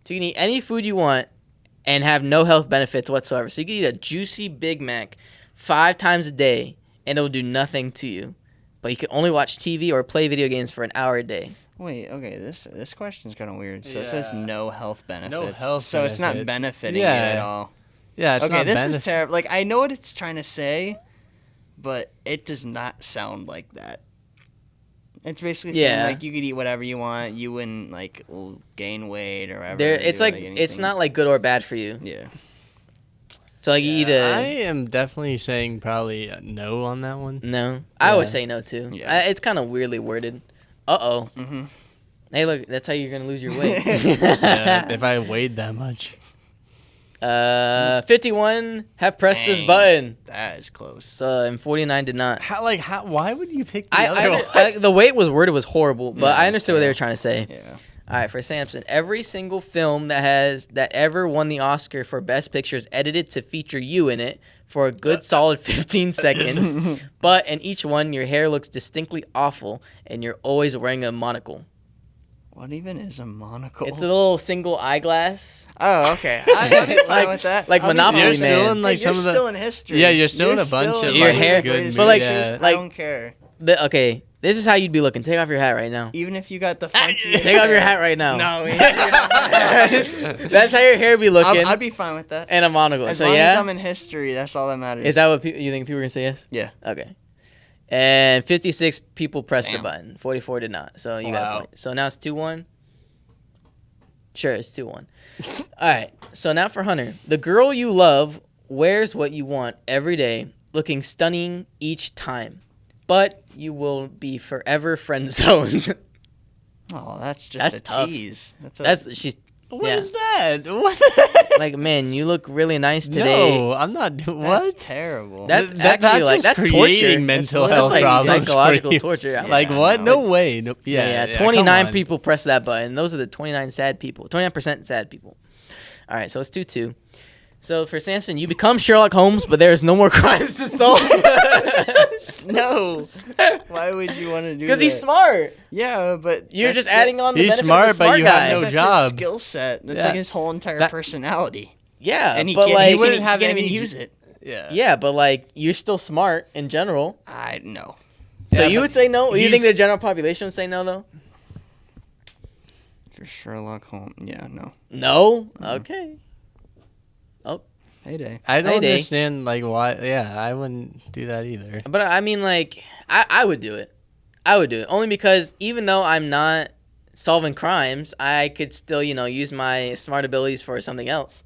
So, you can eat any food you want, and have no health benefits whatsoever. So you can eat a juicy Big Mac 5 times a day, and it will do nothing to you. But you can only watch TV or play video games for an hour a day. Wait, okay, this question's kind of weird. So it says no health benefits. No health so it's not benefit. benefiting you at all. Yeah, it's Okay, not this is terrible. Like, I know what it's trying to say, but it does not sound like that. It's basically saying, like, you could eat whatever you want. You wouldn't, like, gain weight or whatever. It's like it's not, like, good or bad for you. Yeah. So, like, you eat a... I am definitely saying probably a no on that one. No. I would say no, too. Yeah. It's kind of weirdly worded. Uh-oh. Mm-hmm. Hey, look, that's how you're going to lose your weight. Yeah, if I weighed that much. 51 have pressed this Dang. button. That is close. So, and 49 did not. How? Why would you pick the other one? The way it was worded was horrible, but Yeah, I understood what they were terrible. trying to say. Yeah. All right, for Samson, every single film that ever won the Oscar for Best Picture is edited to feature you in it for a good solid 15 seconds. But in each one, your hair looks distinctly awful, and you're always wearing a monocle. What even is a monocle? It's a little single eyeglass. Oh, okay. I'll be fine with that. like I'll be Monopoly fine You're with Man. still that. in like Hey, some you're of the. still in history. Yeah, you're still in a bunch still of Your like, hair- good but, like, movies, yeah. I don't care. Okay, this is how you'd be looking. Take off your hat right now. Even if you got the funky Take off your hat right now. No, That's how your hair be looking. I'd be fine with that. And a monocle. As So long yeah, as I'm in history, that's all that matters. is that what you think people are gonna say? Yes. Yeah. Okay. And 56 people pressed the Damn. button. 44 did not. So you got a Wow. point. So now it's 2-1. Sure, it's 2-1. All right. So now for Hunter, the girl you love wears what you want every day, looking stunning each time, but you will be forever friend zoned. Oh, that's just That's a tough. tease. That's she's What yeah. is that? What? like, man, you look really nice today. No, I'm not doing That's what. terrible. That's That's actually like just that's creating torture. mental That's health That's like problems. psychological for you. torture. I'm Like Yeah, what? no, No way. No, Yeah, come 29 on. people pressed that button. Those are the 29 sad people. 29% sad people. All right, so it's 2-2. So for Samson, you become Sherlock Holmes, but there's no more crimes to solve. No. Why would you want to do that? Because he's smart. Yeah, but You're that's- just adding on the He's benefit smart, of the but smart you guy. have no that's job. his skill set. That's Yeah. like his whole entire That- personality. Yeah, And he but can't, like, he wouldn't can't, have he can't any- even use it. Yeah. yeah, but like you're still smart in general. I know. So Yeah, you but would say no? You think he's- the general population would say no though? For Sherlock Holmes. Yeah, no. No. Okay. Heyday. I don't Heyday. understand like why. Yeah, I wouldn't do that either. But I mean, like, I would do it. I would do it only because even though I'm not solving crimes, I could still, use my smart abilities for something else.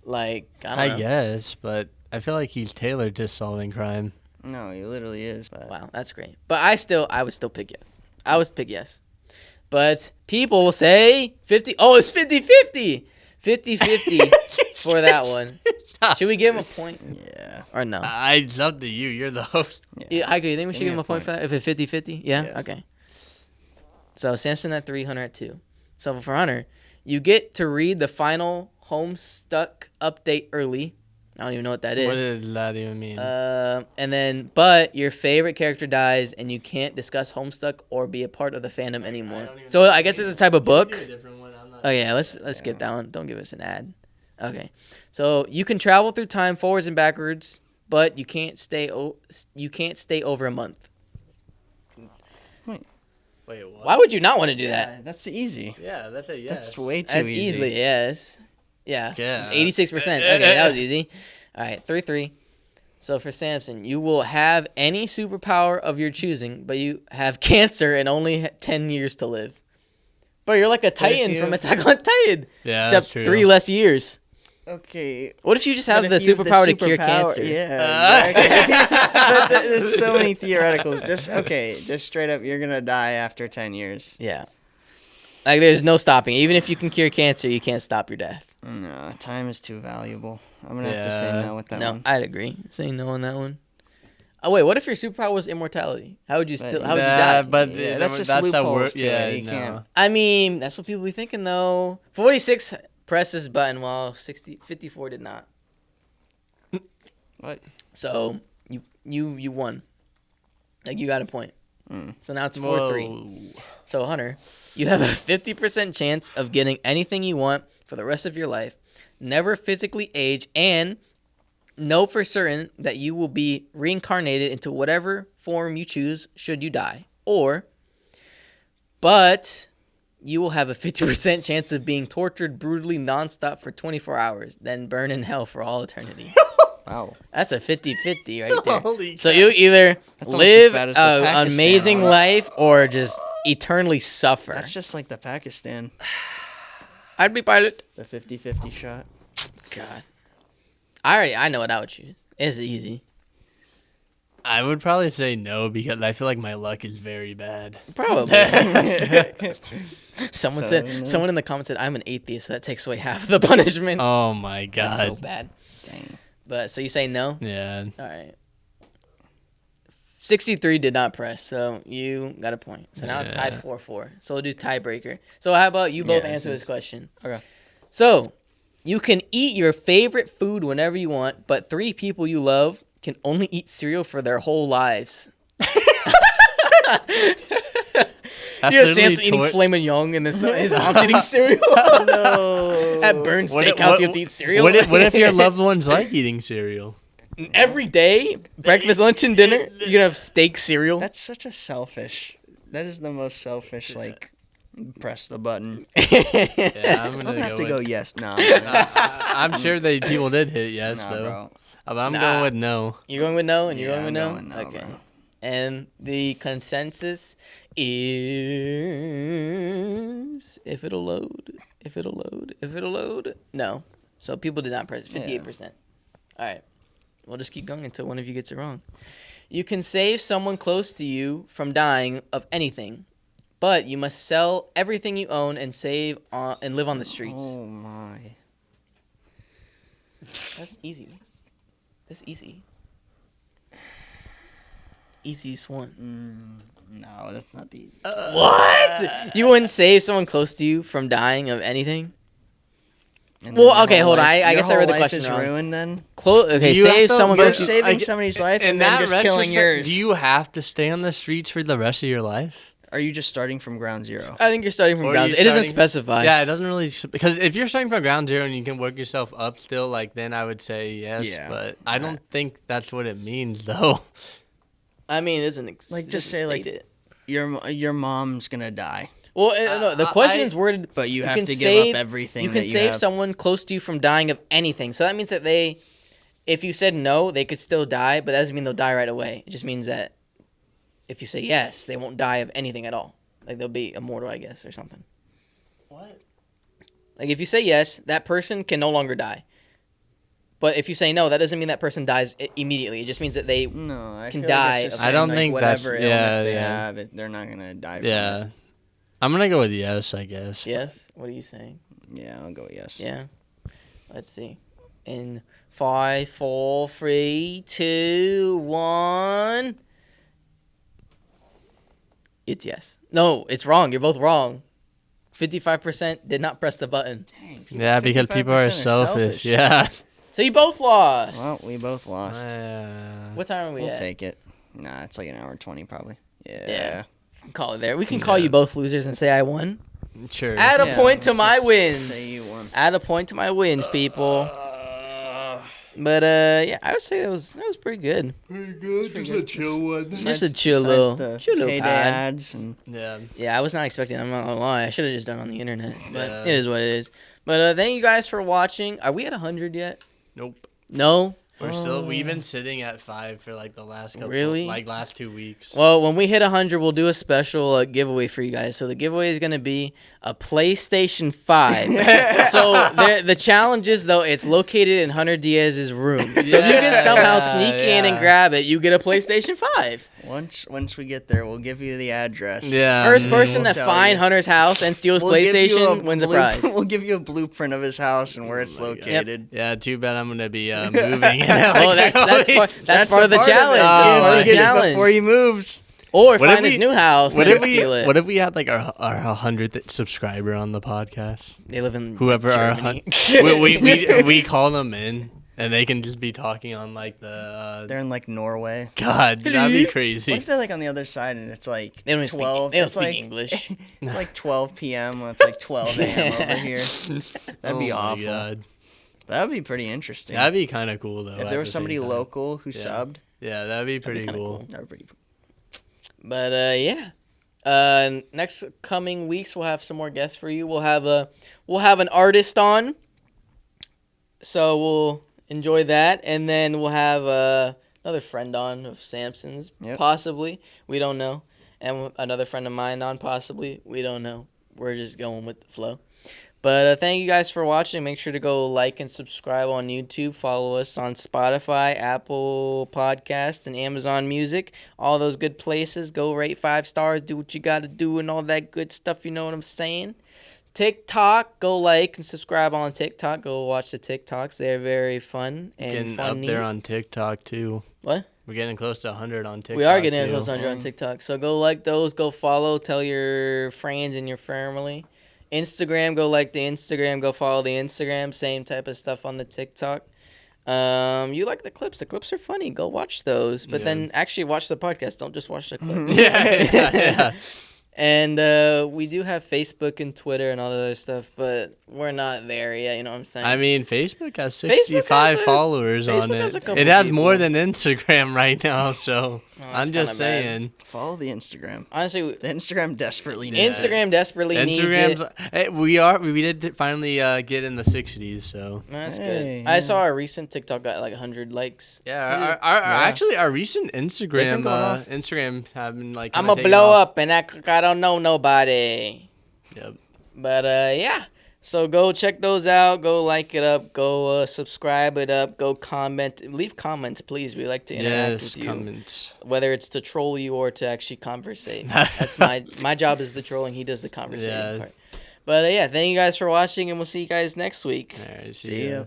Like, I don't know. guess, but I feel like he's tailored to solving crime. No, he literally is. But Wow, that's great. But I would still pick yes. I would pick yes. But people will say 50. Oh, it's 50-50. 50-50 for that one. Should we give him a point yeah. or no? It's up to you. You're the host. Yeah, Heiko, you think we should Give give me him a a point point. for that? If it's 50-50? Yeah? Yes. Okay. So Samson at 3, Hunter at 2. So for Hunter, you get to read the final Homestuck update early. I don't even know what that What is. does that even mean? And then, but your favorite character dies, and you can't discuss Homestuck or be a part of the fandom anymore. So I guess it's a type of book. Oh yeah, let's skip that one. Don't give us an ad. Okay, so you can travel through time forwards and backwards, but you can't stay over a month. Wait, what? Why would you not want to do that? Yeah, that's easy. Yeah, that's a yes. That's way too That's easy. easily yes. Yeah. Yeah. 86%. Okay, that was easy. All right, 3-3. So for Samson, you will have any superpower of your choosing, but you have cancer and only 10 years to live. But you're like a Titan you- from Attack on Titan. Yeah, that's Except true. 3 less years. Okay. What if you just have but the if you have superpower to cure superpower- cancer? Yeah, exactly. But there's so many theoreticals. Just straight up, you're gonna die after 10 years. Yeah. Like, there's no stopping. Even if you can cure cancer, you can't stop your death. No, time is too valuable. I'm gonna have to say Yeah. no with that No, one. I'd agree. Say no on that one. Oh, wait, what if your superpower was immortality? How would you But- still, how would you Nah, die? But Yeah, that's just the loopholes word. to it. Yeah, You no. can't- I mean, that's what people be thinking, though. 46 pressed this button while 54 did not. What? So you won. Like, you got a point. Mm. So now it's 4-3. Whoa. So Hunter, you have a 50% chance of getting anything you want for the rest of your life. never physically age, and know for certain that you will be reincarnated into whatever form you choose should you die. Or, but you will have a 50% chance of being tortured brutally nonstop for 24 hours, then burn in hell for all eternity. Wow. That's a 50-50 right there. Holy So you either That's almost live as bad as the an Pakistan amazing one. life or just eternally suffer. That's just like the Pakistan, I'd be pilot. the 50-50 shot. God. I know what I would choose. It's easy. I would probably say no because I feel like my luck is very bad. Probably. Someone So, said. no. Someone in the comments said, "I'm an atheist, so that takes away half the punishment." Oh my god. That's so bad. Dang. But so you say no? Yeah. All right. 63 did not press, so you got a point. So now it's tied Yeah. 4-4. So we'll do tiebreaker. So how about you both Yeah, answer this this question? Okay. So you can eat your favorite food whenever you want, but 3 people you love can only eat cereal for their whole lives. That's You have literally Samson eating tor- filet mignon and his mom's eating cereal. No. At Burn What if- Steakhouse, you have to eat cereal. What if your loved ones like eating cereal? Every day, breakfast, lunch, and dinner, you're gonna have steak cereal. That's such a selfish. That is the most selfish. Like, press the button. Yeah, I'm I'm gonna gonna have to with- go yes. Nah. I'm sure people did hit yes Nah, though. bro. But I'm Nah. going with no. You're going with no, and you're Yeah, going with I'm no? going no, Okay. bro. And the consensus is if it'll load, no. So people did not press it, 58%. All right. We'll just keep going until one of you gets it wrong. You can save someone close to you from dying of anything, but you must sell everything you own and and live on the streets. Oh my. That's easy. That's easy. Easiest one. No, that's not the easy. What? You wouldn't save someone close to you from dying of anything? And Well, then your okay, whole hold on. life- I your guess I whole read the life question is wrong. ruined then. Okay, You have save to- someone You're close to you. saving I- somebody's life In and then that just killing retrospect, yours. do you have to stay on the streets for the rest of your life? Are you just starting from ground zero? I think you're starting from Or ground. you It doesn't starting- specify. Yeah, it doesn't really because if you're starting from ground zero and you can work yourself up still, like then I would say yes. Yeah. But I don't think that's what it means though. I mean, it doesn't Like, it just doesn't say, like, state it. Your mom's gonna die, Well, no, the question I- is worded. but you have can to give save- up everything. You can that save have. someone close to you from dying of anything. So that means that if you said no, they could still die, but that doesn't mean they'll die right away. It just means that if you say yes, they won't die of anything at all. Like they'll be immortal, I guess, or something. What? Like if you say yes, that person can no longer die. But if you say no, that doesn't mean that person dies immediately. It just means that they No, I can feel like die it's just of- I don't saying, think like, that's- whatever yeah, illness they yeah. have, they're not gonna die. From Yeah, it. I'm gonna go with yes. I guess. yes. What are you saying? Yeah, I'll go yes. Yeah. Let's see. In 5, 4, 3, 2, 1. It's yes. No, it's wrong. You're both wrong. 55% did not press the button. Dang, Yeah, because people are 55% selfish. Yeah. So you both lost. Well, we both lost. What time are we We'll at? take it. Nah, it's like an hour and 20 probably. Yeah. Yeah. Call it there. We can call Yeah. you both losers and say I won. Sure. Add a Yeah, point to let's my just wins. Say you won. Add a point to my wins, people. But yeah, I would say that was pretty good. Pretty good. Just a chill one. Just a chill little the pod. ads and Yeah. Yeah, I was not expecting. I'm not gonna lie. I should have just done it on the internet, but Yeah. it is what it is. But thank you guys for watching. Are we at 100 yet? Nope. No. We've been sitting at 5 for like the last couple, Really? like last 2 weeks. Well, when we hit 100, we'll do a special giveaway for you guys. So the giveaway is gonna be a PlayStation 5. So the challenge is though it's located in Hunter Diaz's room. So if you can somehow sneak in and yeah. grab it, you get a PlayStation 5. once we get there, we'll give you the address. Yeah. First person we'll to tell find you. Hunter's house and steal his We'll give you PlayStation wins a prize. We'll give you a blueprint of his house and where it's my God. located. Yeah. Too bad I'm gonna be moving. Oh, that's part of the challenge. You That's have part to of the get it challenge. before he moves. Or What if find his we- new house What and if we? steal it. What if we had like our 100th subscriber on the podcast? They live in Whoever our Germany. we call them in, and they can just be talking on like the. They're in like Norway. God, that'd be crazy. What if they're like on the other side and it's like They don't 12? speak. They don't it's speak like, English. It's like 12 p.m. when it's like 12 a.m. over here. That'd be Oh my awful. God. That would be pretty interesting. That'd be kind of cool, though. If there was somebody local who Yeah. subbed. Yeah, that'd be pretty cool. That would be pretty cool. But yeah. Next coming weeks we'll have some more guests for you. We'll have an artist on. So we'll enjoy that, and then we'll have another friend on of Samson's, possibly. We don't know. And another friend of mine on, possibly. We don't know. We're just going with the flow. But thank you guys for watching. Make sure to go like and subscribe on YouTube. Follow us on Spotify, Apple Podcast, and Amazon Music. All those good places. Go rate 5 stars. Do what you got to do and all that good stuff. You know what I'm saying? TikTok. Go like and subscribe on TikTok. Go watch the TikToks. They're very fun and Getting funny. up there on TikTok, too. What? We're getting close to 100 on TikTok. We are getting too. close to 100 on TikTok. So go like those. Go follow. Tell your friends and your family. Instagram, go like the Instagram, go follow the Instagram, same type of stuff on the TikTok. You like the clips are funny, go watch those, but then actually watch the podcast, don't just watch the clips. Yeah. And we do have Facebook and Twitter and all the other stuff, but we're not there yet, you know what I'm saying? I mean, Facebook has 65 followers on has a it. couple It has people. more than Instagram right now, so I'm just kinda bad. saying. Follow the Instagram. Honestly, The Instagram desperately needs it. Instagram desperately needs it. Hey, we did finally get in the 60s, so. That's Hey, good. I saw a recent TikTok got like 100 likes. Yeah, actually, our recent Instagram have been like. I'm gonna blow up and act like I don't know nobody. Yep. But yeah, so go check those out. Go like it up. Go subscribe it up. Go comment. Leave comments, please. We like to interact with you. Comments. Whether it's to troll you or to actually conversate. That's my job is the trolling. He does the conversating part. But yeah, thank you guys for watching, and we'll see you guys next week. All right, See ya.